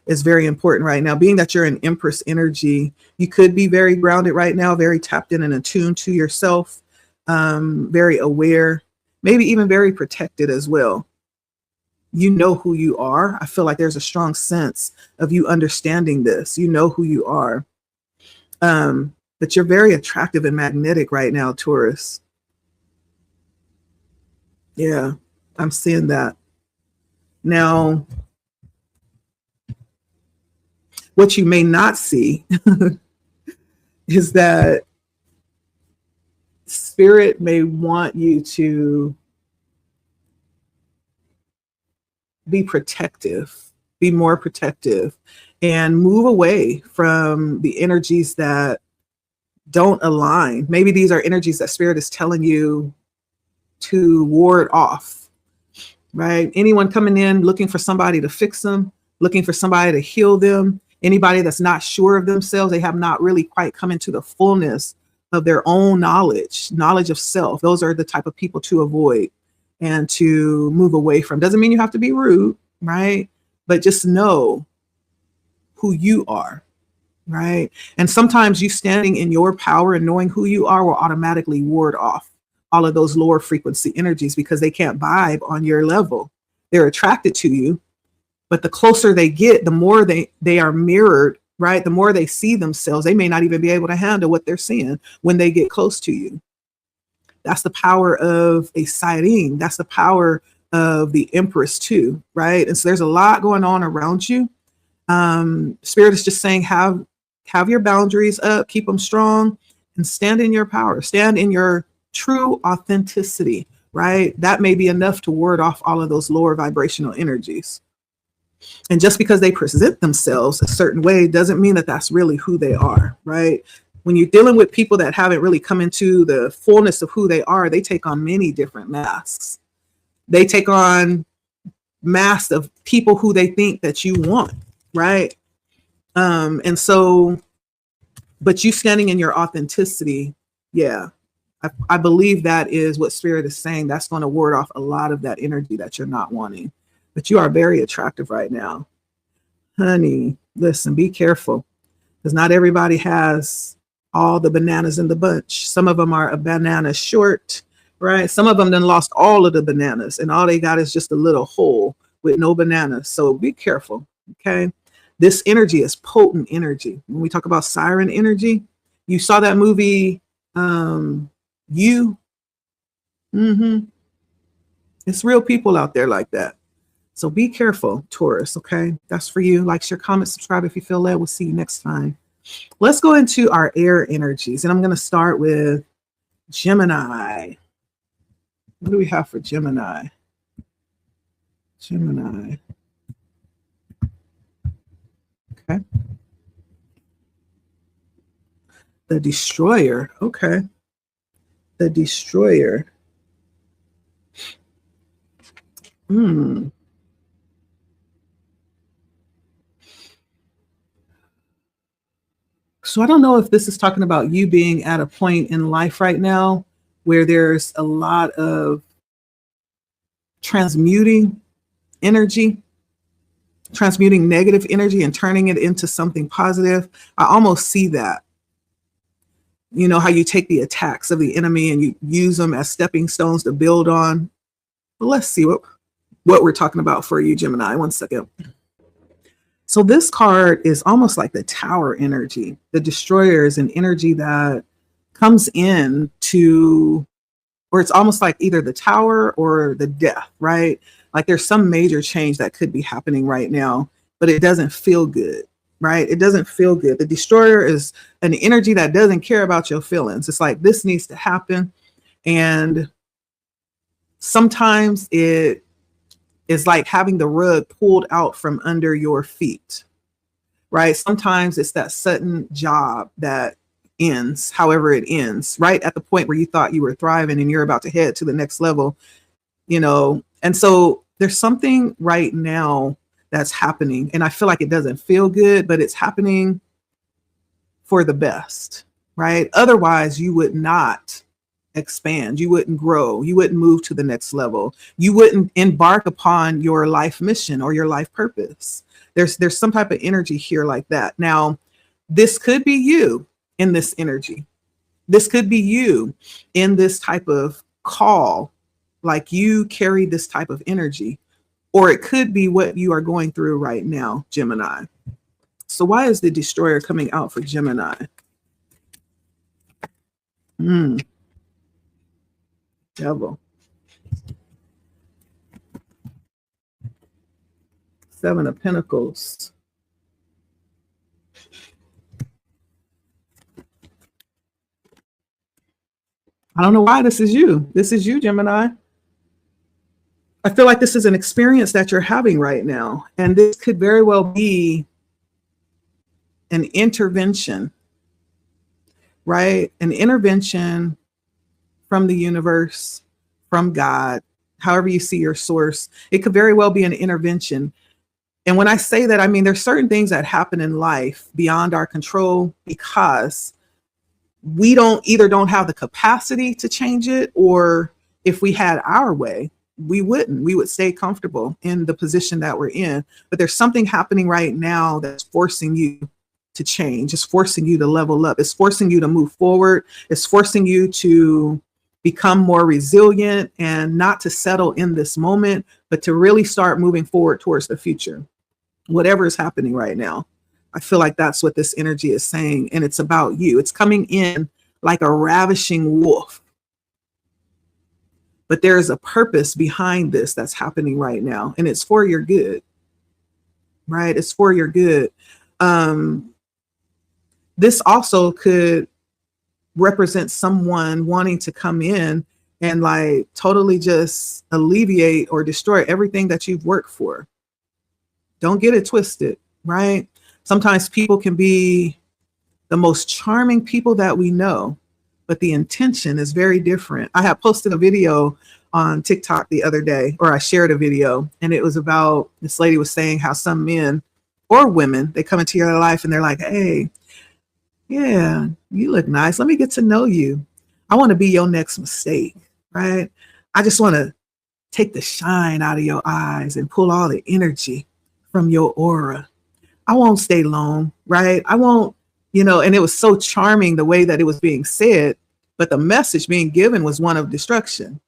is very important right now. Being that you're an Empress energy, you could be very grounded right now, very tapped in and attuned to yourself, very aware, maybe even very protected as well. You know who you are. I feel like there's a strong sense of you understanding this. You know who you are. But you're very attractive and magnetic right now, Taurus. Yeah, I'm seeing that. Now, what you may not see is that Spirit may want you to be protective, be more protective, and move away from the energies that don't align. Maybe these are energies that Spirit is telling you to ward off, right? Anyone coming in looking for somebody to fix them, looking for somebody to heal them, anybody that's not sure of themselves, they have not really quite come into the fullness of their own knowledge of self. Those are the type of people to avoid and to move away from. Doesn't mean you have to be rude, right? But just know who you are, right? And sometimes you standing in your power and knowing who you are will automatically ward off all of those lower frequency energies because they can't vibe on your level. They're attracted to you, but the closer they get, the more they are mirrored, right? The more they see themselves, they may not even be able to handle what they're seeing when they get close to you. That's the power of a sighting. That's the power of the Empress too, right? And so there's a lot going on around you. Spirit is just saying, have your boundaries up, keep them strong, and stand in your power. Stand in your true authenticity, right? That may be enough to ward off all of those lower vibrational energies. And just because they present themselves a certain way doesn't mean that that's really who they are, right? When you're dealing with people that haven't really come into the fullness of who they are, they take on many different masks. They take on masks of people who they think that you want, right? And so, but you standing in your authenticity, yeah, I believe that is what Spirit is saying. That's going to ward off a lot of that energy that you're not wanting. But you are very attractive right now. Honey, listen, be careful, because not everybody has all the bananas in the bunch. Some of them are a banana short, right? Some of them then lost all of the bananas and all they got is just a little hole with no bananas. So be careful, okay? This energy is potent energy. When we talk about siren energy, you saw that movie, You. It's real people out there like that. So be careful, Taurus, okay? That's for you. Like, share, comment, subscribe if you feel led. We'll see you next time. Let's go into our air energies. And I'm going to start with Gemini. What do we have for Gemini? Gemini. Okay. The Destroyer. Okay. The Destroyer. So I don't know if this is talking about you being at a point in life right now where there's a lot of transmuting energy, transmuting negative energy and turning it into something positive. I almost see that. You know how you take the attacks of the enemy and you use them as stepping stones to build on. Well, let's see what we're talking about for you, Gemini. One second. So this card is almost like the Tower energy. The Destroyer is an energy that comes in to, or it's almost like either the Tower or the Death, right? Like there's some major change that could be happening right now, but it doesn't feel good, right? It doesn't feel good. The Destroyer is an energy that doesn't care about your feelings. It's like, this needs to happen. And sometimes it is like having the rug pulled out from under your feet, right? Sometimes it's that sudden job that ends, however it ends, right at the point where you thought you were thriving and you're about to head to the next level, you know? And so there's something right now that's happening, and I feel like it doesn't feel good, but it's happening for the best, right? Otherwise, you would not expand, you wouldn't grow, you wouldn't move to the next level, you wouldn't embark upon your life mission or your life purpose. There's some type of energy here like that. Now, this could be you in this energy. This could be you in this type of call, like you carry this type of energy, or it could be what you are going through right now, Gemini. So why is the destroyer coming out for Gemini? Devil. 7 of Pentacles. I don't know why this is you. This is you, Gemini. I feel like this is an experience that you're having right now. And this could very well be an intervention, right? An intervention from the universe, from God, however you see your source. It could very well be an intervention. And when I say that, I mean, there's certain things that happen in life beyond our control because we don't have the capacity to change it, or if we had our way, we would stay comfortable in the position that we're in. But there's something happening right now that's forcing you to change. It's forcing you to level up. It's forcing you to move forward. It's forcing you to become more resilient and not to settle in this moment, but to really start moving forward towards the future. Whatever is happening right now, I feel like that's what this energy is saying. And it's about you. It's coming in like a ravishing wolf. But there is a purpose behind this that's happening right now. And it's for your good, right? It's for your good. This also could represent someone wanting to come in and like totally just alleviate or destroy everything that you've worked for. Don't get it twisted, right? Sometimes people can be the most charming people that we know, but the intention is very different. I had posted a video on TikTok the other day, or I shared a video, and it was about, this lady was saying how some men or women, they come into your life and they're like, hey, yeah, you look nice. Let me get to know you. I want to be your next mistake, right? I just want to take the shine out of your eyes and pull all the energy from your aura. I won't stay long, right? I won't, and it was so charming the way that it was being said, but the message being given was one of destruction,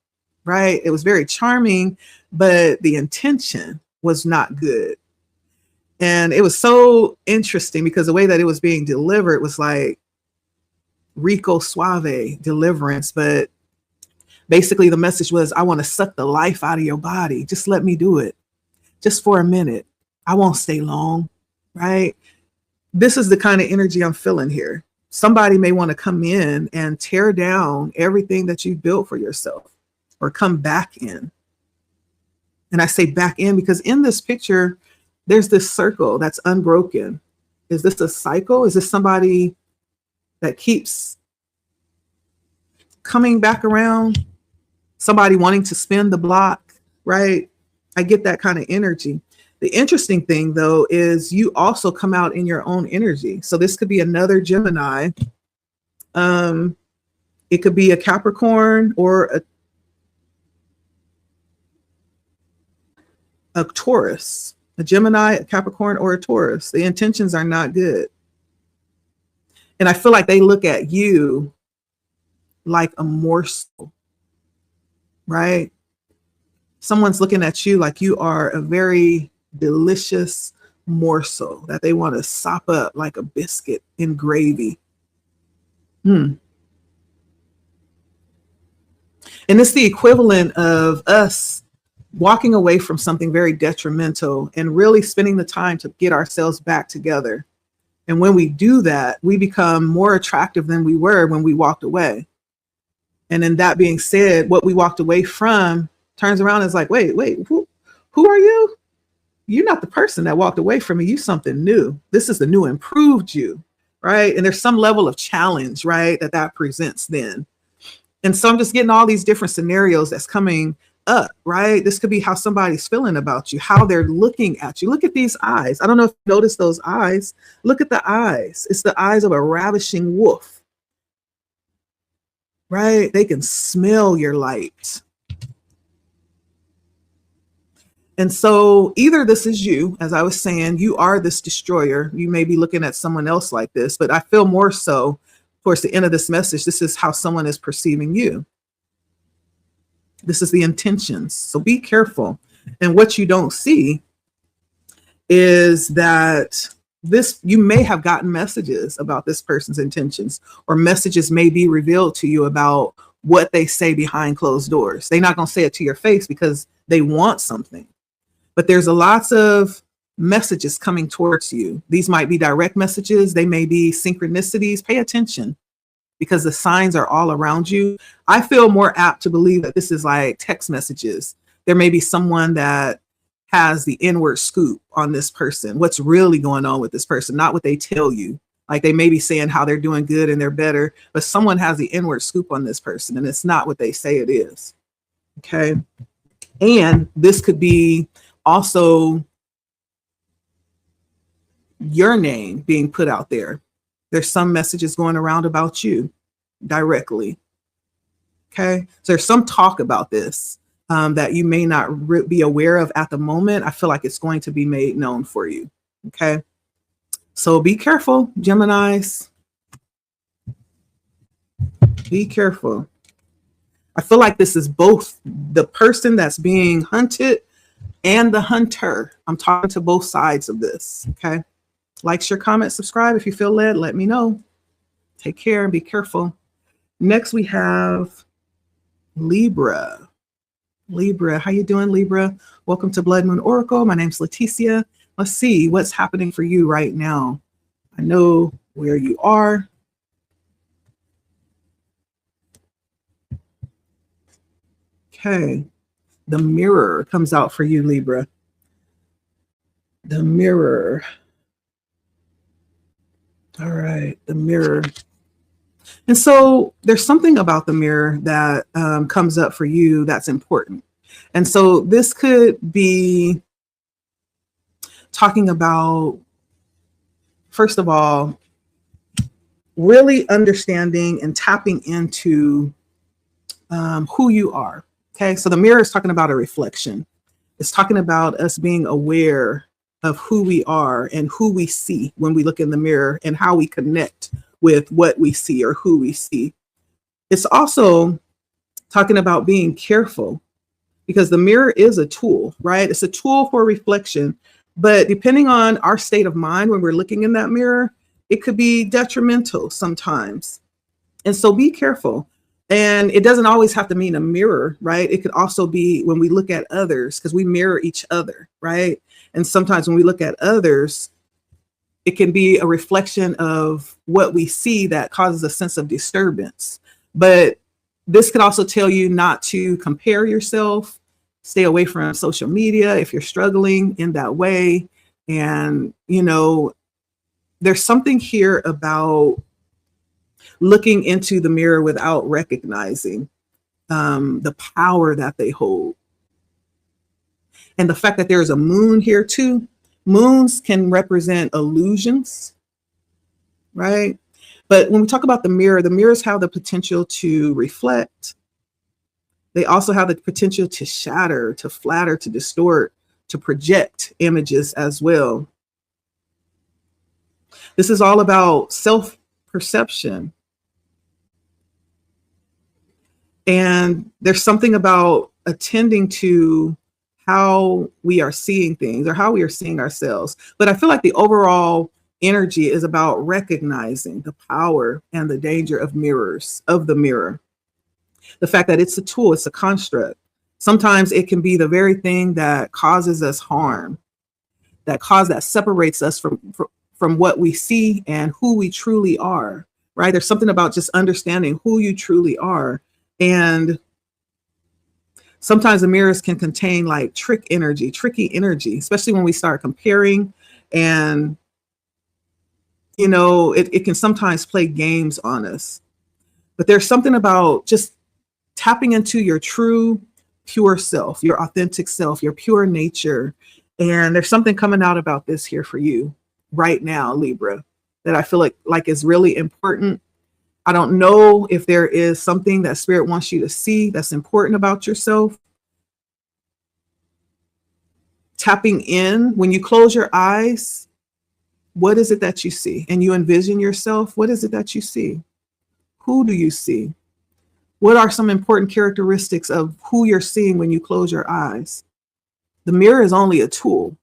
right? It was very charming, but the intention was not good. And it was so interesting because the way that it was being delivered was like Rico Suave deliverance. But basically the message was, I want to suck the life out of your body. Just let me do it. Just for a minute. I won't stay long, right? This is the kind of energy I'm feeling here. Somebody may want to come in and tear down everything that you built for yourself or come back in. And I say back in because in this picture, there's this circle that's unbroken. Is this a cycle? Is this somebody that keeps coming back around? Somebody wanting to spin the block, right? I get that kind of energy. The interesting thing, though, is you also come out in your own energy. So this could be another Gemini. It could be a Capricorn or a Taurus. A Gemini, a Capricorn, or a Taurus. The intentions are not good. And I feel like they look at you like a morsel, right? Someone's looking at you like you are a very delicious morsel that they want to sop up like a biscuit in gravy. And it's the equivalent of us walking away from something very detrimental and really spending the time to get ourselves back together. And when we do that, we become more attractive than we were when we walked away. And then that being said, what we walked away from turns around and is like, wait, who are you? You're not the person that walked away from me. You something new. This is the new improved you, right? And there's some level of challenge, right, that presents then. And so I'm just getting all these different scenarios that's coming up, right? This could be how somebody's feeling about you, how they're looking at you. Look at these eyes. I don't know if you notice those eyes. Look at the eyes. It's the eyes of a ravishing wolf, right? They can smell your light. And so either this is you, as I was saying, you are this destroyer. You may be looking at someone else like this, but I feel more so towards the end of this message, this is how someone is perceiving you. This is the intentions. So be careful. And what you don't see is that you may have gotten messages about this person's intentions, or messages may be revealed to you about what they say behind closed doors. They're not going to say it to your face because they want something. But there's lots of messages coming towards you. These might be direct messages. They may be synchronicities. Pay attention, because the signs are all around you. I feel more apt to believe that this is like text messages. There may be someone that has the inward scoop on this person, what's really going on with this person, not what they tell you. Like they may be saying how they're doing good and they're better, but someone has the inward scoop on this person and it's not what they say it is. Okay. And this could be also your name being put out there. There's some messages going around about you directly. Okay. So there's some talk about this that you may not be aware of at the moment. I feel like it's going to be made known for you. Okay. So be careful, Geminis. Be careful. I feel like this is both the person that's being hunted and the hunter. I'm talking to both sides of this. Okay. Like, share, comment, subscribe. If you feel led, let me know. Take care and be careful. Next, we have Libra. Libra, how you doing, Libra? Welcome to Blood Moon Oracle. My name's Leticia. Let's see what's happening for you right now. I know where you are. Okay. The mirror comes out for you, Libra. The mirror. All right, the mirror. And so there's something about the mirror that comes up for you that's important. And so this could be talking about, first of all, really understanding and tapping into who you are. Okay, so the mirror is talking about a reflection. It's talking about us being aware of who we are and who we see when we look in the mirror and how we connect with what we see or who we see. It's also talking about being careful, because the mirror is a tool, right? It's a tool for reflection, but depending on our state of mind when we're looking in that mirror, it could be detrimental sometimes. And so be careful. And it doesn't always have to mean a mirror, right? It could also be when we look at others, because we mirror each other, right? And sometimes when we look at others, it can be a reflection of what we see that causes a sense of disturbance. But this could also tell you not to compare yourself, stay away from social media if you're struggling in that way. And, you know, there's something here about looking into the mirror without recognizing the power that they hold. And the fact that there is a moon here too. Moons can represent illusions, right? But when we talk about the mirrors have the potential to reflect. They also have the potential to shatter, to flatter, to distort, to project images as well. This is all about self-perception. And there's something about attending to how we are seeing things or how we are seeing ourselves. But I feel like the overall energy is about recognizing the power and the danger of mirrors, of the mirror. The fact that it's a tool, it's a construct. Sometimes it can be the very thing that causes us harm, that separates us from what we see and who we truly are, right? There's something about just understanding who you truly are. And Sometimes the mirrors can contain like tricky energy, especially when we start comparing, and it can sometimes play games on us. But there's something about just tapping into your true, pure self, your authentic self, your pure nature. And there's something coming out about this here for you right now, Libra, that I feel like is really important. I don't know if there is something that Spirit wants you to see that's important about yourself. Tapping in, when you close your eyes, what is it that you see? And you envision yourself, what is it that you see? Who do you see? What are some important characteristics of who you're seeing when you close your eyes? The mirror is only a tool,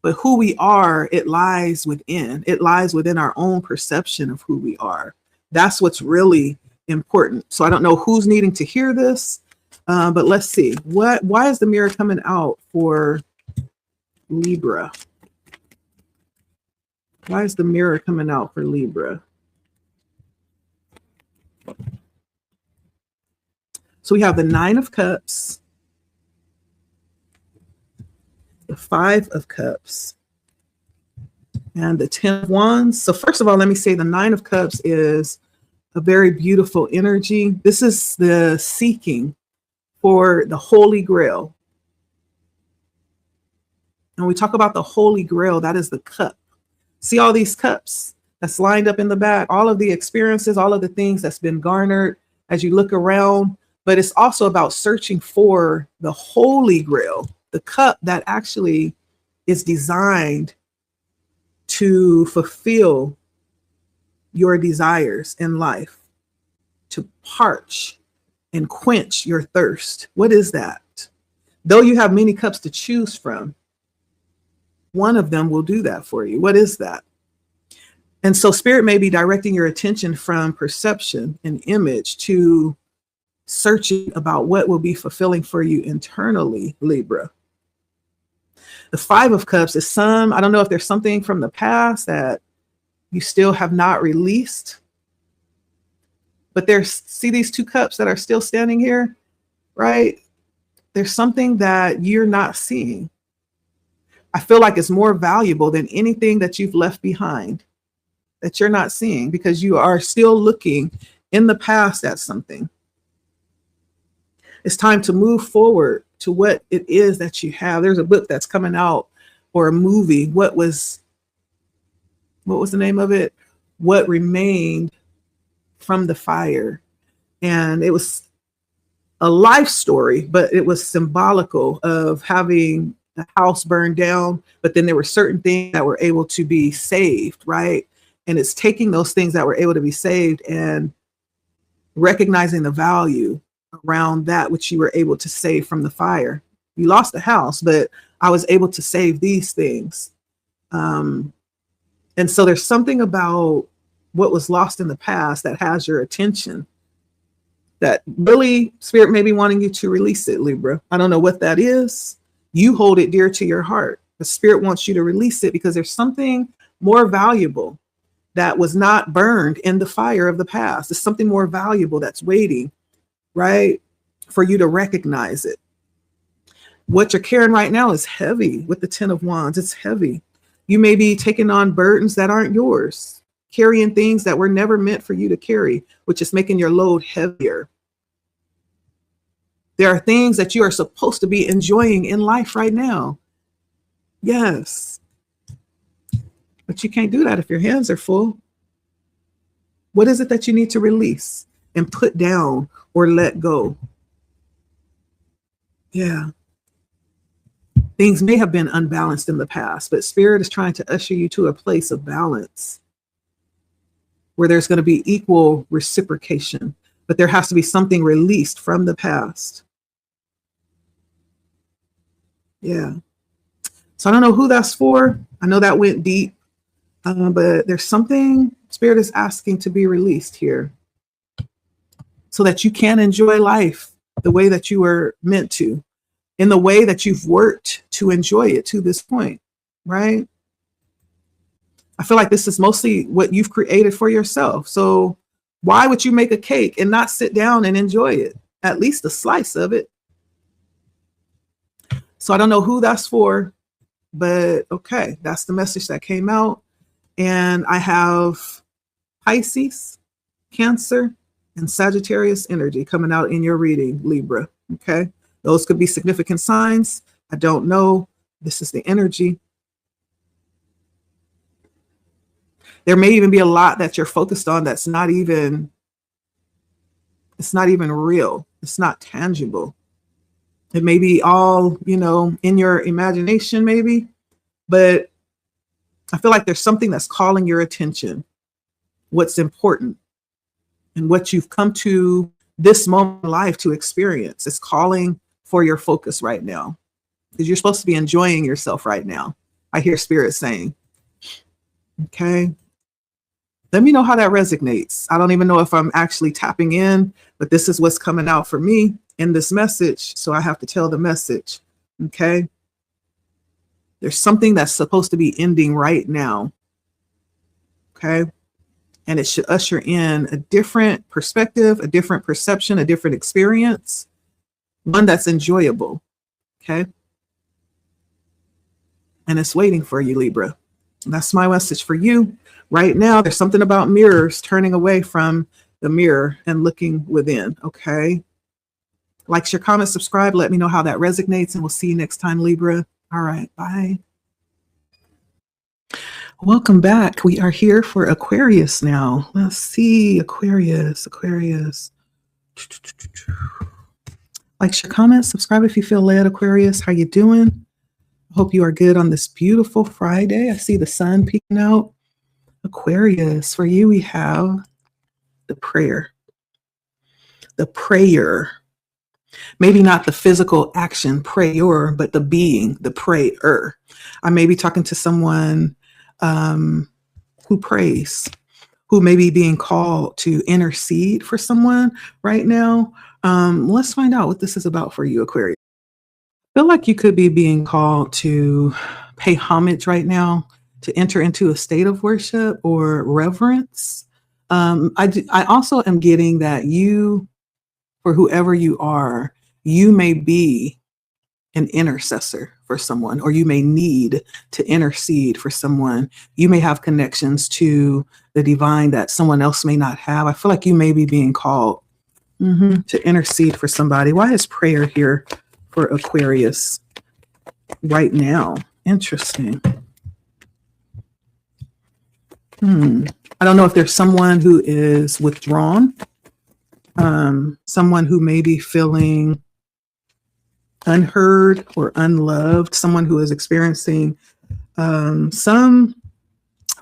but who we are, it lies within. It lies within our own perception of who we are. That's what's really important. So I don't know who's needing to hear this, but let's see. Why is the mirror coming out for Libra? Why is the mirror coming out for Libra? So we have the 9 of Cups, the 5 of Cups, and the 10 of Wands. So first of all, let me say the 9 of Cups is a very beautiful energy. This is the seeking for the Holy Grail. And we talk about the Holy Grail, that is the cup. See all these cups that's lined up in the back, all of the experiences, all of the things that's been garnered as you look around. But it's also about searching for the Holy Grail, the cup that actually is designed to fulfill your desires in life, to parch and quench your thirst. What is that? Though you have many cups to choose from, one of them will do that for you. What is that? And so Spirit may be directing your attention from perception and image to searching about what will be fulfilling for you internally, Libra. The 5 of Cups is I don't know if there's something from the past that you still have not released, but see these 2 cups that are still standing here, right? There's something that you're not seeing. I feel like it's more valuable than anything that you've left behind that you're not seeing, because you are still looking in the past at something. It's time to move forward to what it is that you have. There's a book that's coming out, or a movie. What was the name of it? What Remained from the Fire. And it was a life story, but it was symbolical of having the house burned down, but then there were certain things that were able to be saved, right? And it's taking those things that were able to be saved and recognizing the value around that which you were able to save from the fire. You lost the house, but I was able to save these things. And so there's something about what was lost in the past that has your attention, that really Spirit may be wanting you to release it, Libra. I don't know what that is. You hold it dear to your heart. The Spirit wants you to release it because there's something more valuable that was not burned in the fire of the past. There's something more valuable that's waiting, right, for you to recognize it. What you're carrying right now is heavy with the 10 of Wands. It's heavy. You may be taking on burdens that aren't yours, carrying things that were never meant for you to carry, which is making your load heavier. There are things that you are supposed to be enjoying in life right now. Yes. But you can't do that if your hands are full. What is it that you need to release and put down or let go? Yeah. Things may have been unbalanced in the past, but Spirit is trying to usher you to a place of balance where there's going to be equal reciprocation, but there has to be something released from the past. Yeah. So I don't know who that's for. I know that went deep, but there's something Spirit is asking to be released here so that you can enjoy life the way that you were meant to, in the way that you've worked to enjoy it to this point, right? I feel like this is mostly what you've created for yourself. So why would you make a cake and not sit down and enjoy it? At least a slice of it. So I don't know who that's for, but okay, that's the message that came out. And I have Pisces, Cancer, and Sagittarius energy coming out in your reading, Libra. Okay. Those could be significant signs. I don't know. This is the energy. There may even be a lot that you're focused on that's not even, it's not even real. It's not tangible. It may be all, you know, in your imagination maybe, but I feel like there's something that's calling your attention, what's important and what you've come to this moment in life to experience. It's calling for your focus right now because you're supposed to be enjoying yourself right now. I hear Spirit saying, okay. Let me know how that resonates. I don't even know if I'm actually tapping in, but this is what's coming out for me in this message. So I have to tell the message. Okay. There's something that's supposed to be ending right now. Okay. And it should usher in a different perspective, a different perception, a different experience, one that's enjoyable. Okay. And it's waiting for you, Libra. That's my message for you. Right now, there's something about mirrors, turning away from the mirror and looking within. Okay. Like, share, comment, subscribe. Let me know how that resonates, and we'll see you next time, Libra. All right. Bye. Welcome back. We are here for Aquarius now. Let's see. Aquarius. Like, share, comment, subscribe if you feel led. Aquarius, how you doing? Hope you are good on this beautiful Friday. I see the sun peeking out. Aquarius, for you, we have the prayer. The prayer. Maybe not the physical action, prayer, but the being, the prayer. I may be talking to someone who prays, who may be being called to intercede for someone right now. Let's find out what this is about for you, Aquarius. I feel like you could be being called to pay homage right now, to enter into a state of worship or reverence. I also am getting that you, for whoever you are, you may be an intercessor for someone, or you may need to intercede for someone. You may have connections to the divine that someone else may not have. I feel like you may be being called to intercede for somebody. Why is prayer here for Aquarius right now? Interesting. I don't know if there's someone who is withdrawn, someone who may be feeling unheard or unloved, someone who is experiencing some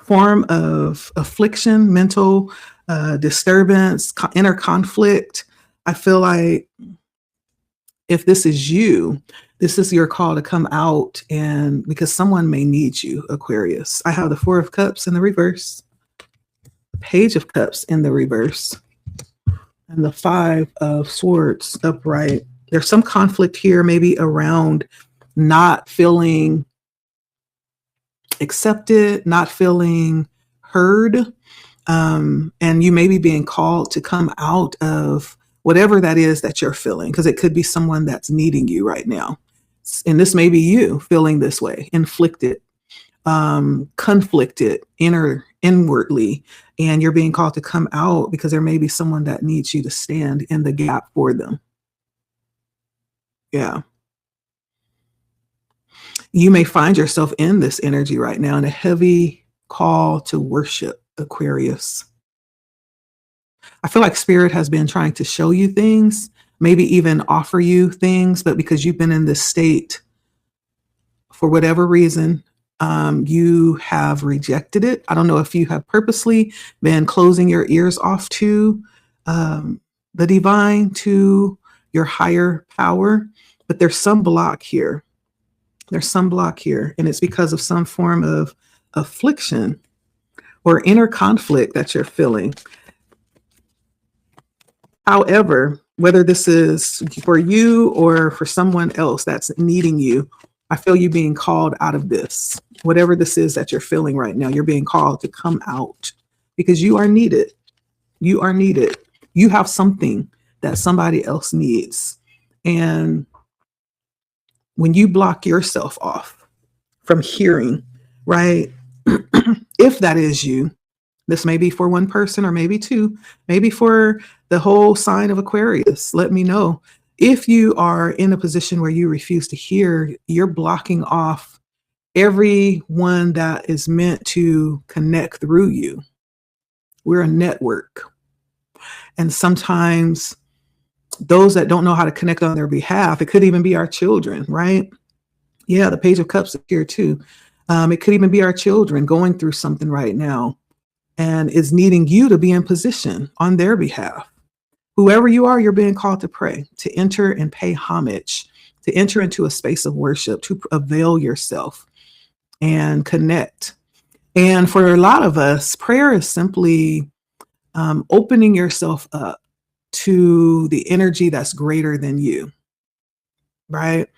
form of affliction, mental disturbance, inner conflict. I feel like if this is you, this is your call to come out, and because someone may need you, Aquarius. I have the Four of Cups in the reverse, the Page of Cups in the reverse, and the Five of Swords upright. There's some conflict here, maybe around not feeling accepted, not feeling heard. And you may be being called to come out of whatever that is that you're feeling, because it could be someone that's needing you right now. And this may be you feeling this way, inflicted, conflicted inwardly, and you're being called to come out because there may be someone that needs you to stand in the gap for them. Yeah. You may find yourself in this energy right now, in a heavy call to worship, Aquarius. I feel like Spirit has been trying to show you things, maybe even offer you things, but because you've been in this state for whatever reason, you have rejected it. I don't know if you have purposely been closing your ears off to the divine, to your higher power, but there's some block here. There's some block here, and it's because of some form of affliction or inner conflict that you're feeling. However, whether this is for you or for someone else that's needing you, I feel you being called out of this. Whatever this is that you're feeling right now, you're being called to come out because you are needed. You are needed. You have something that somebody else needs. And when you block yourself off from hearing, right? If that is you, this may be for one person or maybe two, maybe for the whole sign of Aquarius. Let me know. If you are in a position where you refuse to hear, you're blocking off everyone that is meant to connect through you. We're a network. And sometimes those that don't know how to connect on their behalf, it could even be our children, right? Yeah, the Page of Cups is here too. It could even be our children going through something right now and is needing you to be in position on their behalf. Whoever you are, you're being called to pray, to enter and pay homage, to enter into a space of worship, to avail yourself and connect. And for a lot of us, prayer is simply opening yourself up to the energy that's greater than you, right?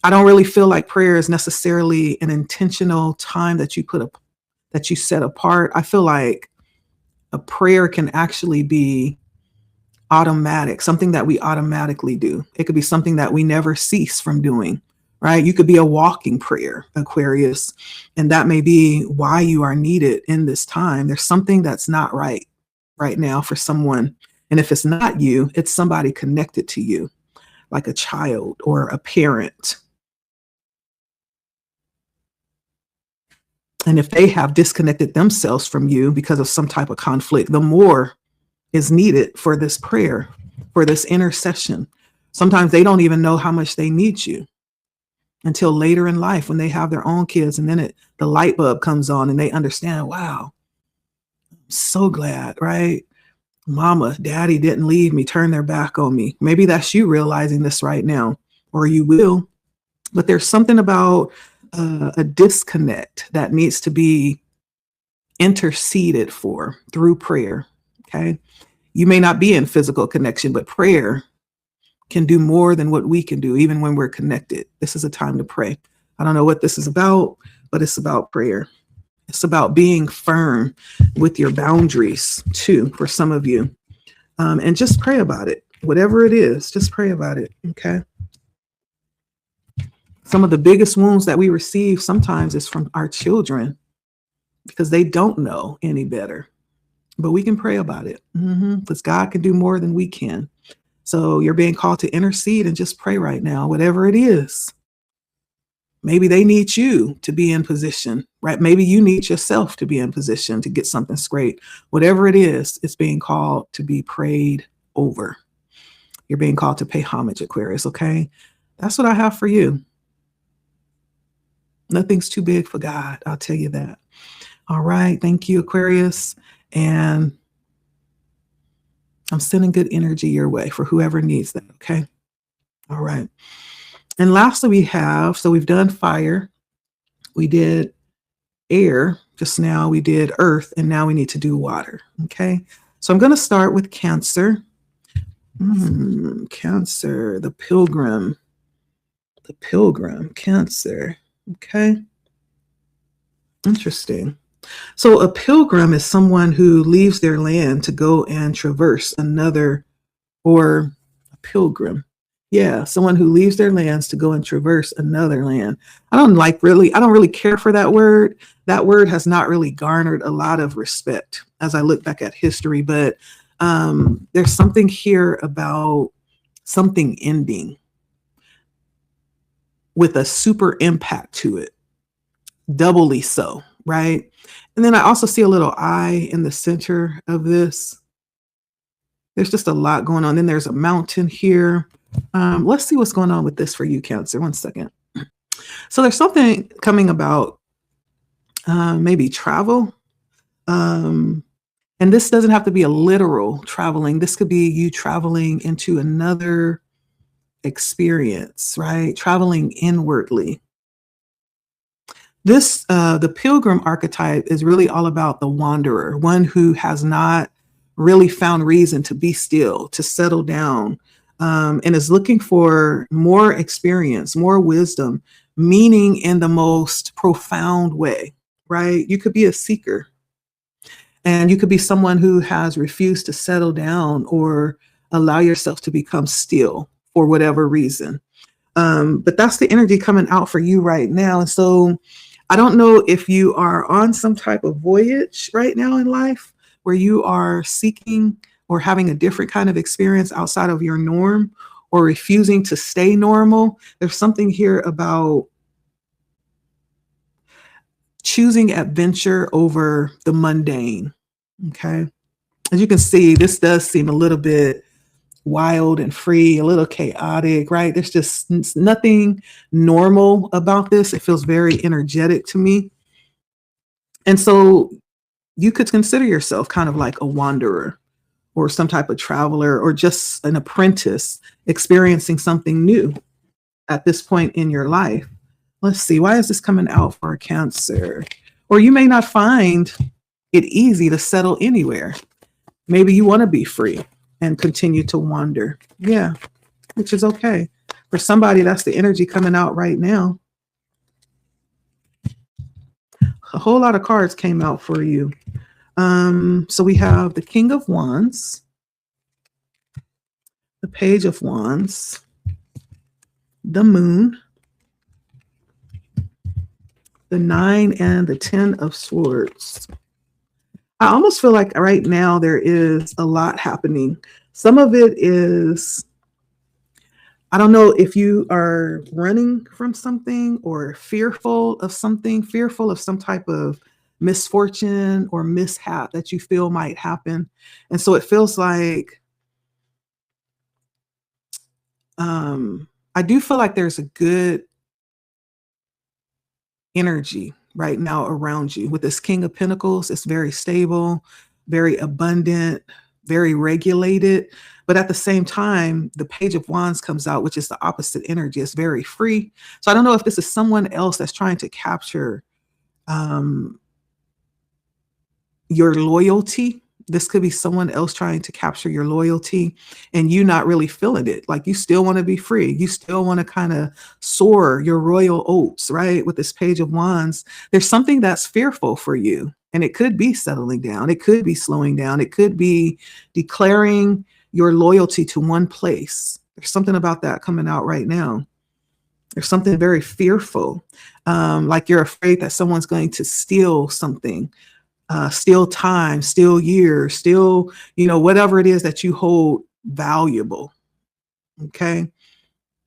I don't really feel like prayer is necessarily an intentional time that you set apart. I feel like a prayer can actually be automatic, something that we automatically do. It could be something that we never cease from doing, right? You could be a walking prayer, Aquarius, and that may be why you are needed in this time. There's something that's not right now for someone. And if it's not you, it's somebody connected to you, like a child or a parent. And if they have disconnected themselves from you because of some type of conflict, the more is needed for this prayer, for this intercession. Sometimes they don't even know how much they need you until later in life when they have their own kids. And then the light bulb comes on and they understand, wow, I'm so glad, right? Mama, daddy didn't leave me, turn their back on me. Maybe that's you realizing this right now, or you will. But there's something about a disconnect that needs to be interceded for through prayer. Okay. You may not be in physical connection, but prayer can do more than what we can do, even when we're connected. This is a time to pray. I don't know what this is about, but it's about prayer. It's about being firm with your boundaries too, for some of you. And just pray about it. Whatever it is, just pray about it. Okay. Some of the biggest wounds that we receive sometimes is from our children because they don't know any better. But we can pray about it because God can do more than we can. So you're being called to intercede and just pray right now, whatever it is. Maybe they need you to be in position, right? Maybe you need yourself to be in position to get something straight. Whatever it is, it's being called to be prayed over. You're being called to pay homage, Aquarius, okay? That's what I have for you. Nothing's too big for God, I'll tell you that. All right, thank you, Aquarius. And I'm sending good energy your way for whoever needs that, okay? All right. And lastly, we've done fire, we did air, just now we did earth, and now we need to do water, okay? So I'm going to start with Cancer. Cancer, the pilgrim, Cancer, okay? Interesting. So a pilgrim is someone who leaves their land to go and traverse another, or a pilgrim. Yeah, someone who leaves their lands to go and traverse another land. I don't really care for that word. That word has not really garnered a lot of respect as I look back at history, but there's something here about something ending with a super impact to it, doubly so, right? And then I also see a little eye in the center of this. There's just a lot going on. Then there's a mountain here. Let's see what's going on with this for you, Cancer. One second. So there's something coming about maybe travel. And this doesn't have to be a literal traveling. This could be you traveling into another experience, right? Traveling inwardly. The pilgrim archetype is really all about the wanderer, one who has not really found reason to be still, to settle down, and is looking for more experience, more wisdom, meaning in the most profound way, right? You could be a seeker, and you could be someone who has refused to settle down or allow yourself to become still for whatever reason. But that's the energy coming out for you right now. And so I don't know if you are on some type of voyage right now in life where you are seeking or having a different kind of experience outside of your norm or refusing to stay normal. There's something here about choosing adventure over the mundane. Okay. As you can see, this does seem a little bit wild and free, a little chaotic, right? There's just nothing normal about this. It feels very energetic to me. And so you could consider yourself kind of like a wanderer or some type of traveler or just an apprentice experiencing something new at this point in your life. Let's see, why is this coming out for a Cancer? Or you may not find it easy to settle anywhere. Maybe you want to be free and continue to wander. Yeah, which is okay. For somebody, that's the energy coming out right now. A whole lot of cards came out for you. So we have the King of Wands, the Page of Wands, the Moon, the 9 and the 10 of Swords. I almost feel like right now there is a lot happening. Some of it is, I don't know if you are running from something or fearful of something, fearful of some type of misfortune or mishap that you feel might happen. And so it feels like, I do feel like there's a good energy right now around you. With this King of Pentacles, it's very stable, very abundant, very regulated. But at the same time, the Page of Wands comes out, which is the opposite energy. It's very free. So I don't know if this is someone else that's trying to capture your loyalty. This could be someone else trying to capture your loyalty and you not really feeling it. Like you still want to be free. You still want to kind of soar your royal oats, right? With this Page of Wands, there's something that's fearful for you. And it could be settling down. It could be slowing down. It could be declaring your loyalty to one place. There's something about that coming out right now. There's something very fearful. Like you're afraid that someone's going to steal something. Steal time, steal years, steal, whatever it is that you hold valuable. Okay.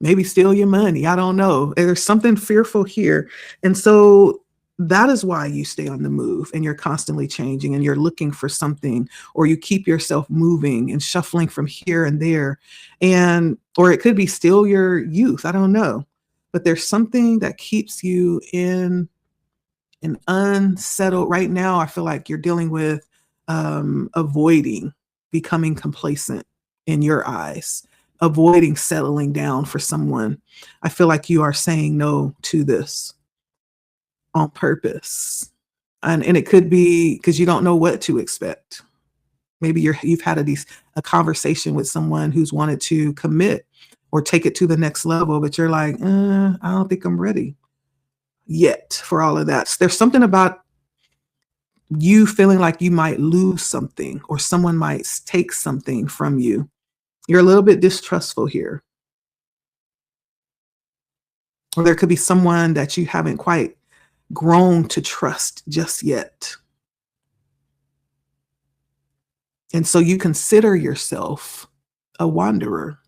Maybe steal your money. I don't know. There's something fearful here. And so that is why you stay on the move and you're constantly changing and you're looking for something, or you keep yourself moving and shuffling from here and there. Or it could be still your youth. I don't know. But there's something that keeps you in and unsettled right now. I feel like you're dealing with avoiding becoming complacent in your eyes, avoiding settling down for someone. I feel like you are saying no to this on purpose. And it could be because you don't know what to expect. Maybe you've had a conversation with someone who's wanted to commit or take it to the next level, but you're like, I don't think I'm ready yet for all of that. There's something about you feeling like you might lose something or someone might take something from you. You're a little bit distrustful here. Or there could be someone that you haven't quite grown to trust just yet. And so you consider yourself a wanderer.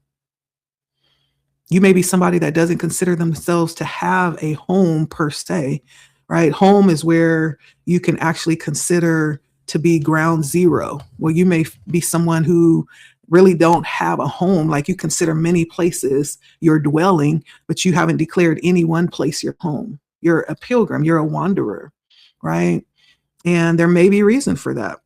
You may be somebody that doesn't consider themselves to have a home per se, right? Home is where you can actually consider to be ground zero. Well, you may be someone who really don't have a home. Like you consider many places your dwelling, but you haven't declared any one place your home. You're a pilgrim, you're a wanderer, right? And there may be a reason for that.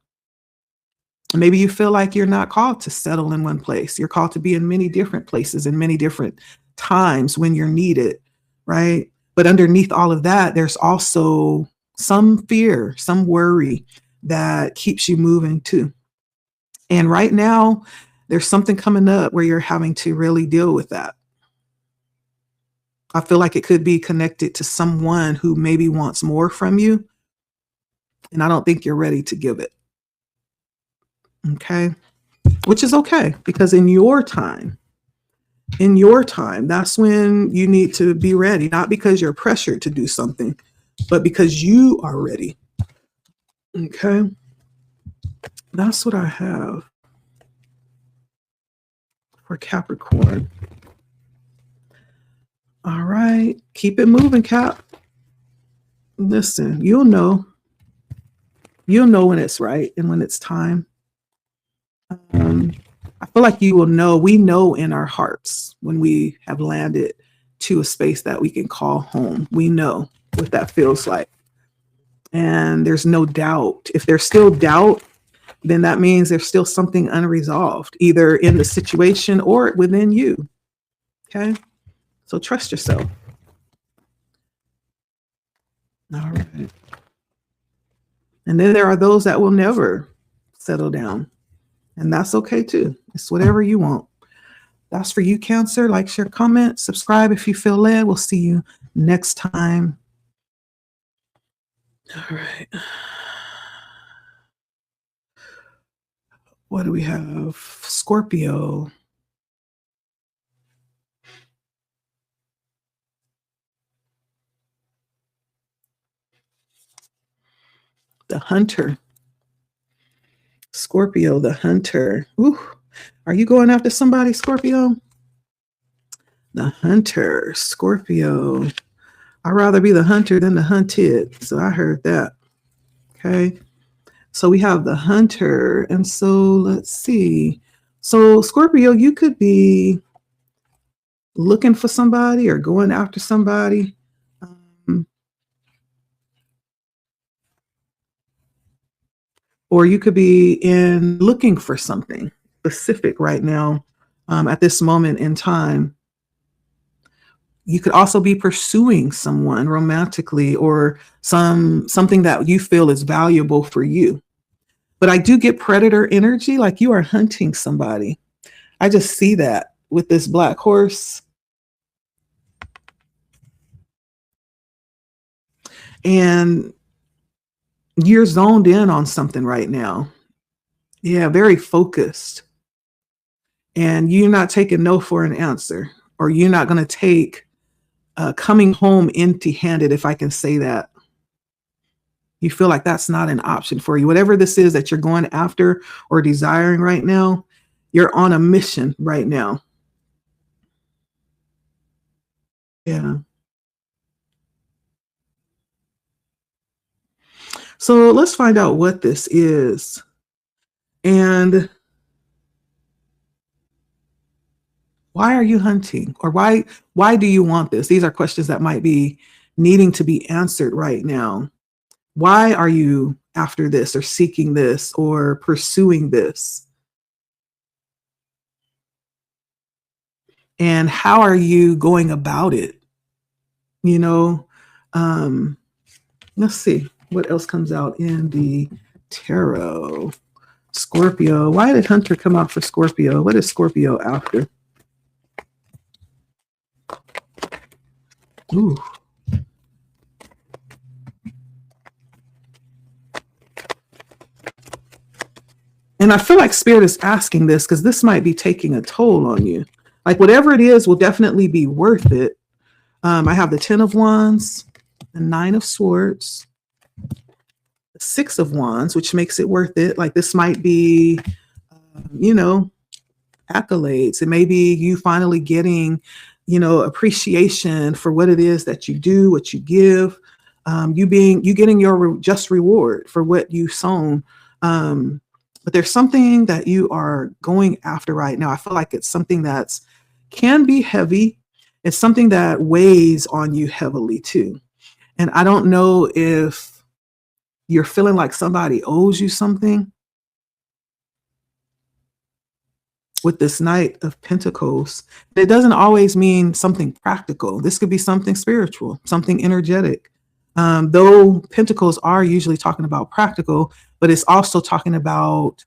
Maybe you feel like you're not called to settle in one place. You're called to be in many different places in many different times when you're needed, right? But underneath all of that, there's also some fear, some worry that keeps you moving too. And right now, there's something coming up where you're having to really deal with that. I feel like it could be connected to someone who maybe wants more from you. And I don't think you're ready to give it. Okay. Which is okay, because in your time, in your time. That's when you need to be ready, not because you're pressured to do something, but because you are ready. Okay. That's what I have for Capricorn. All right. Keep it moving, Cap. Listen, you'll know. You'll know when it's right and when it's time. I feel like you will know. We know in our hearts when we have landed to a space that we can call home. We know what that feels like. And there's no doubt. If there's still doubt, then that means there's still something unresolved, either in the situation or within you. Okay? So trust yourself. All right. And then there are those that will never settle down. And that's okay too. It's whatever you want. That's for you, Cancer. Like, share, comment, subscribe if you feel led. We'll see you next time. All right. What do we have? Scorpio. The Hunter. Scorpio, the Hunter. Ooh, are you going after somebody, Scorpio? The Hunter, Scorpio. I'd rather be the hunter than the hunted. So I heard that. Okay. So we have the Hunter. And so let's see. So Scorpio, you could be looking for somebody or going after somebody. Or you could be looking for something specific right now at this moment in time. You could also be pursuing someone romantically or something that you feel is valuable for you. But I do get predator energy, like you are hunting somebody. I just see that with this black horse. And you're zoned in on something right now. Yeah, very focused. And you're not taking no for an answer, or you're not going to take coming home empty-handed, if I can say that. You feel like that's not an option for you. Whatever this is that you're going after or desiring right now, you're on a mission right now. Yeah. So let's find out what this is. And why are you hunting? Or why do you want this? These are questions that might be needing to be answered right now. Why are you after this or seeking this or pursuing this? And how are you going about it? You know, let's see what else comes out in the tarot. Scorpio. Why did Hunter come out for Scorpio? What is Scorpio after? Ooh. And I feel like Spirit is asking this because this might be taking a toll on you. Like whatever it is will definitely be worth it. I have the 10 of Wands, the 9 of Swords, the 6 of Wands, which makes it worth it. Like this might be, accolades. It may be you finally getting, appreciation for what it is that you do, what you give. You getting your just reward for what you've sown. But there's something that you are going after right now. I feel like it's something that's can be heavy. It's something that weighs on you heavily too. And I don't know if you're feeling like somebody owes you something. With this Knight of Pentacles, it doesn't always mean something practical. This could be something spiritual, something energetic. Though Pentacles are usually talking about practical, but it's also talking about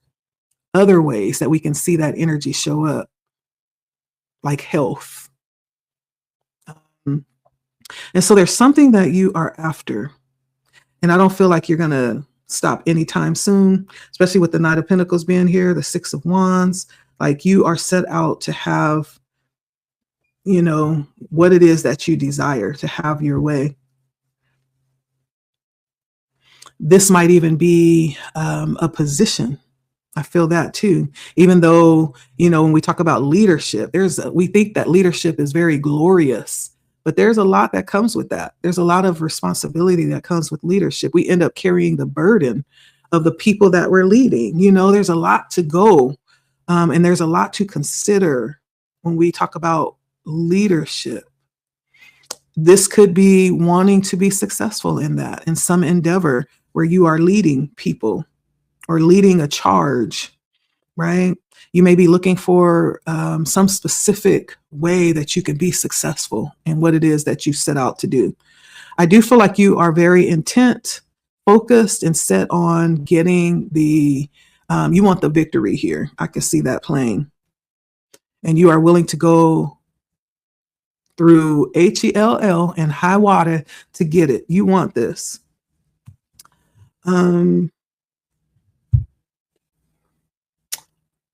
other ways that we can see that energy show up, like health. And so there's something that you are after. And I don't feel like you're going to stop anytime soon, especially with the Knight of Pentacles being here, the 6 of Wands. Like you are set out to have you know, what it is that you desire to have your way. This might even be a position. I feel that too. Even though, you know, when we talk about leadership, we think that leadership is very glorious, but there's a lot that comes with that. There's a lot of responsibility that comes with leadership. We end up carrying the burden of the people that we're leading. You know, there's a lot to go, and there's a lot to consider when we talk about leadership. This could be wanting to be successful in that, in some endeavor where you are leading people or leading a charge, right? You may be looking for some specific way that you can be successful in what it is that you set out to do. I do feel like you are very intent, focused, and set on getting you want the victory here. I can see that playing. And you are willing to go through HELL and high water to get it. You want this.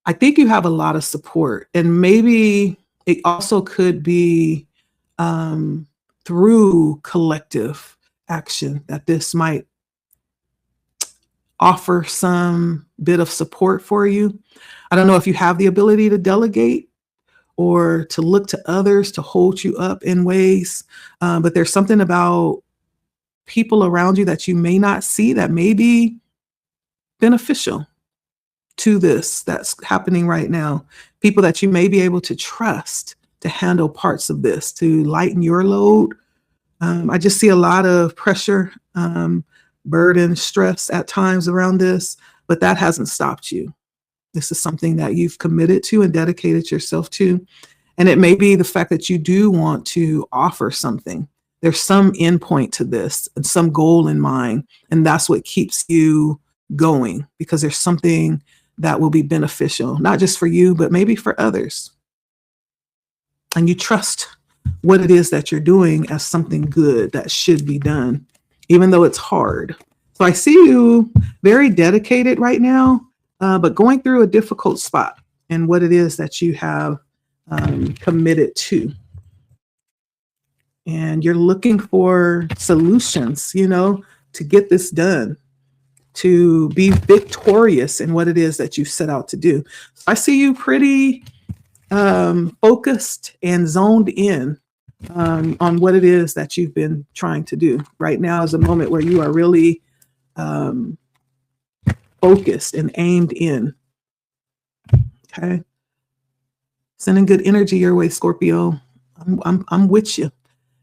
I think you have a lot of support, and maybe it also could be through collective action that this might offer some bit of support for you. I don't know if you have the ability to delegate or to look to others to hold you up in ways, but there's something about people around you that you may not see that may be beneficial to this that's happening right now. People that you may be able to trust to handle parts of this, to lighten your load. I just see a lot of pressure, burden, stress at times around this, but that hasn't stopped you. This is something that you've committed to and dedicated yourself to. And it may be the fact that you do want to offer something. There's some endpoint to this and some goal in mind. And that's what keeps you going, because there's something that will be beneficial, not just for you, but maybe for others. And you trust what it is that you're doing as something good that should be done, even though it's hard. So I see you very dedicated right now, but going through a difficult spot in what it is that you have committed to. And you're looking for solutions, you know, to get this done, to be victorious in what it is that you set out to do. So I see you pretty focused and zoned in on what it is that you've been trying to do. Right now is a moment where you are really focused and aimed in. Okay. Sending good energy your way, Scorpio. I'm with you.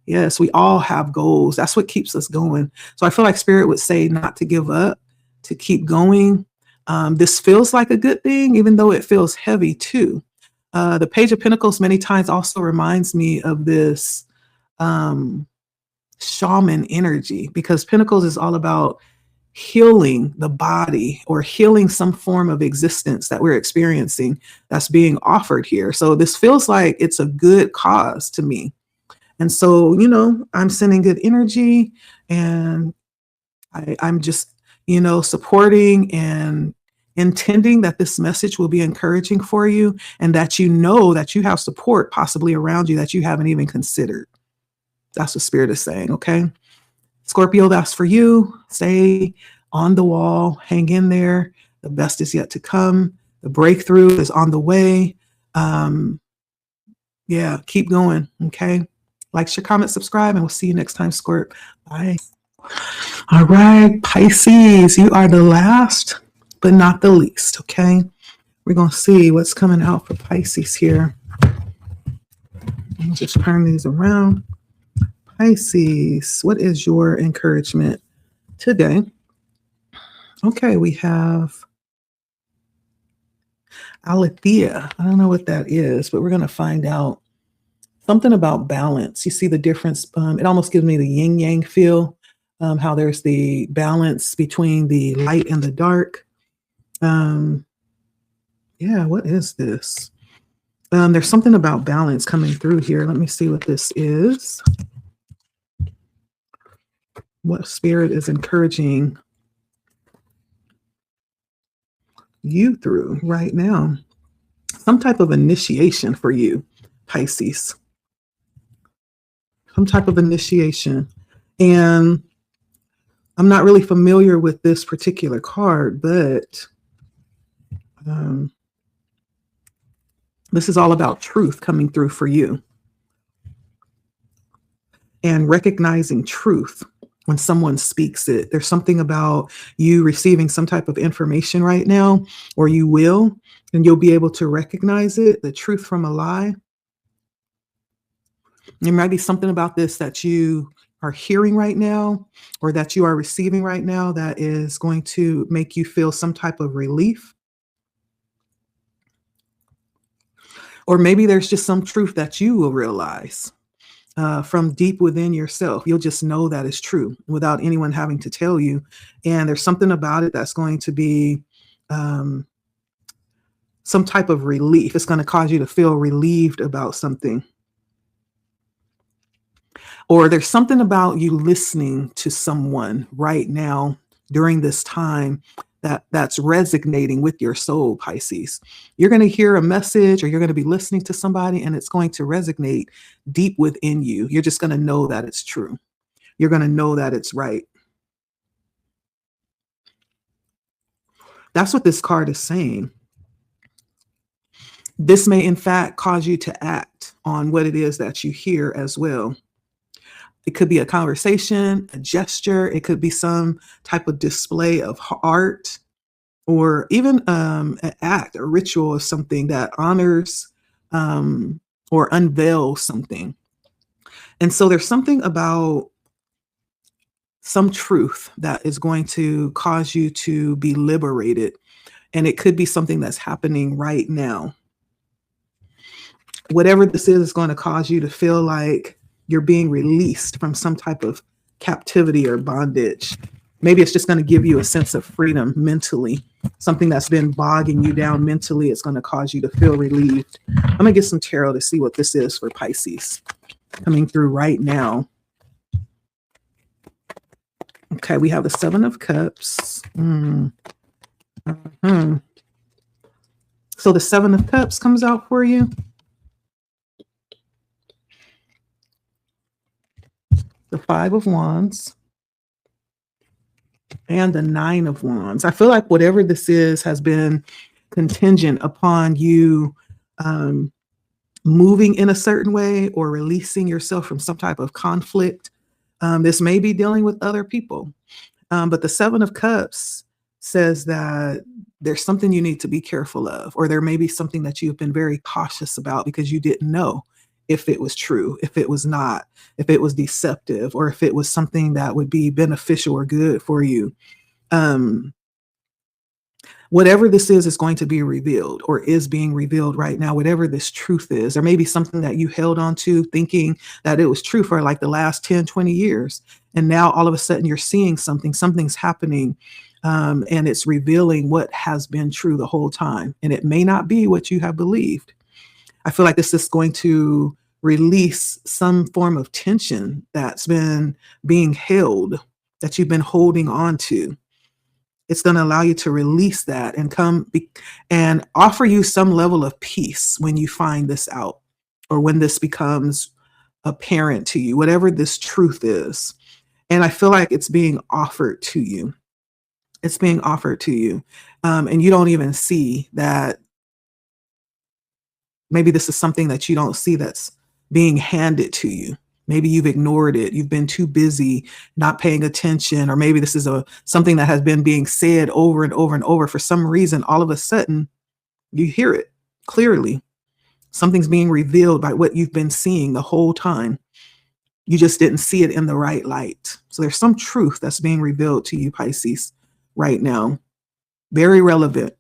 Yes, we all have goals. That's what keeps us going. So I feel like Spirit would say not to give up, to keep going. This feels like a good thing, even though it feels heavy too. The Page of Pentacles many times also reminds me of this shaman energy, because Pentacles is all about healing the body or healing some form of existence that we're experiencing that's being offered here. So this feels like it's a good cause to me. And so, you know, I'm sending good energy, and I'm just, you know, supporting and intending that this message will be encouraging for you, and that you know that you have support possibly around you that you haven't even considered. That's what Spirit is saying. Okay. Scorpio, that's for you. Stay on the wall, hang in there. The best is yet to come. The breakthrough is on the way. Yeah, keep going. Okay. Like, share, comment, subscribe, and we'll see you next time, Scorp. Bye. All right, Pisces, you are the last, but not the least. Okay. We're going to see what's coming out for Pisces here. I'll just turn these around. Pisces, what is your encouragement today? Okay, we have Aletheia. I don't know what that is, but we're going to find out. Something about balance. You see the difference. It almost gives me the yin yang feel, how there's the balance between the light and the dark. Yeah, what is this? There's something about balance coming through here. Let me see what this is. What Spirit is encouraging you through right now. Some type of initiation for you, Pisces. some type of initiation. And I'm not really familiar with this particular card, but this is all about truth coming through for you and recognizing truth when someone speaks it. There's something about you receiving some type of information right now, or you will, and you'll be able to recognize it, the truth from a lie. There might be something about this that you are hearing right now, or that you are receiving right now, that is going to make you feel some type of relief. Or maybe there's just some truth that you will realize from deep within yourself. You'll just know that is true without anyone having to tell you. And there's something about it that's going to be some type of relief. It's going to cause you to feel relieved about something. Or there's something about you listening to someone right now during this time that's resonating with your soul, Pisces. You're going to hear a message, or you're going to be listening to somebody, and it's going to resonate deep within you. You're just going to know that it's true. You're going to know that it's right. That's what this card is saying. This may, in fact, cause you to act on what it is that you hear as well. It could be a conversation, a gesture. It could be some type of display of art, or even an act, a ritual, or something that honors or unveils something. And so there's something about some truth that is going to cause you to be liberated. And it could be something that's happening right now. Whatever this is going to cause you to feel like you're being released from some type of captivity or bondage. Maybe it's just going to give you a sense of freedom mentally. Something that's been bogging you down mentally, it's going to cause you to feel relieved. I'm going to get some tarot to see what this is for Pisces coming through right now. Okay, we have the Seven of Cups. So the Seven of Cups comes out for you. The Five of Wands, and the Nine of Wands. I feel like whatever this is has been contingent upon you moving in a certain way, or releasing yourself from some type of conflict. This may be dealing with other people, but the Seven of Cups says that there's something you need to be careful of, or there may be something that you've been very cautious about because you didn't know if it was true, if it was not, if it was deceptive, or if it was something that would be beneficial or good for you. Whatever this is going to be revealed, or is being revealed right now, whatever this truth is. There may be something that you held on to thinking that it was true for like the last 10, 20 years. And now all of a sudden you're seeing something's happening, and it's revealing what has been true the whole time. And it may not be what you have believed. I feel like this is going to release some form of tension that's been being held, that you've been holding on to. It's going to allow you to release that and and offer you some level of peace when you find this out, or when this becomes apparent to you, whatever this truth is. And I feel like it's being offered to you. It's being offered to you. And you don't even see that. Maybe this is something that you don't see that's being handed to you. Maybe you've ignored it. You've been too busy not paying attention. Or maybe this is something that has been being said over and over and over. For some reason, all of a sudden, you hear it clearly. Something's being revealed by what you've been seeing the whole time. You just didn't see it in the right light. So there's some truth that's being revealed to you, Pisces, right now. Very relevant.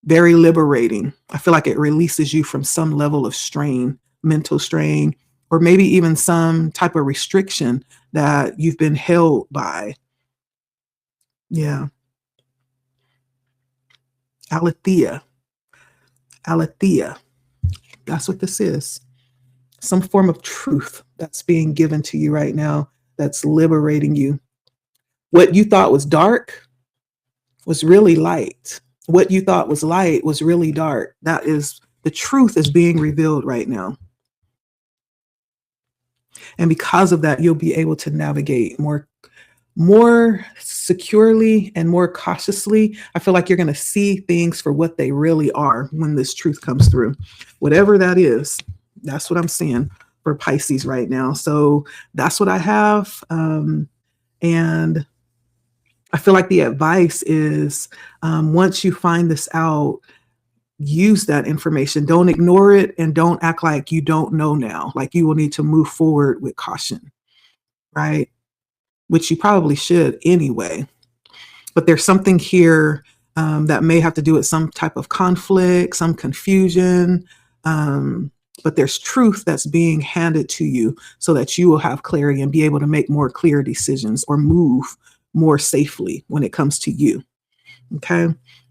Very liberating. I feel like it releases you from some level of strain, mental strain, or maybe even some type of restriction that you've been held by. Yeah. Aletheia. Aletheia. That's what this is. Some form of truth that's being given to you right now that's liberating you. What you thought was dark was really light. What you thought was light was really dark. That is, the truth is being revealed right now. And because of that, you'll be able to navigate more securely and more cautiously. I feel like you're going to see things for what they really are when this truth comes through. Whatever that is, that's what I'm seeing for Pisces right now. So that's what I have. And I feel like the advice is once you find this out, use that information. Don't ignore it and don't act like you don't know now. Like you will need to move forward with caution, right? Which you probably should anyway. But there's something here that may have to do with some type of conflict, some confusion. But there's truth that's being handed to you so that you will have clarity and be able to make more clear decisions or move more safely when it comes to you. Okay.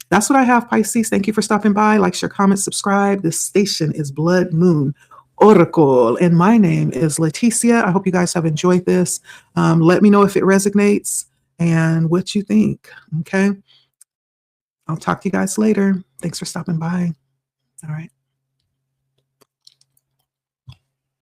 That's what I have, Pisces. Thank you for stopping by. Like, share, comment, subscribe. This station is Blood Moon Oracle, and my name is Leticia. I hope you guys have enjoyed this. Let me know if it resonates and what you think. Okay. I'll talk to you guys later. Thanks for stopping by. All right.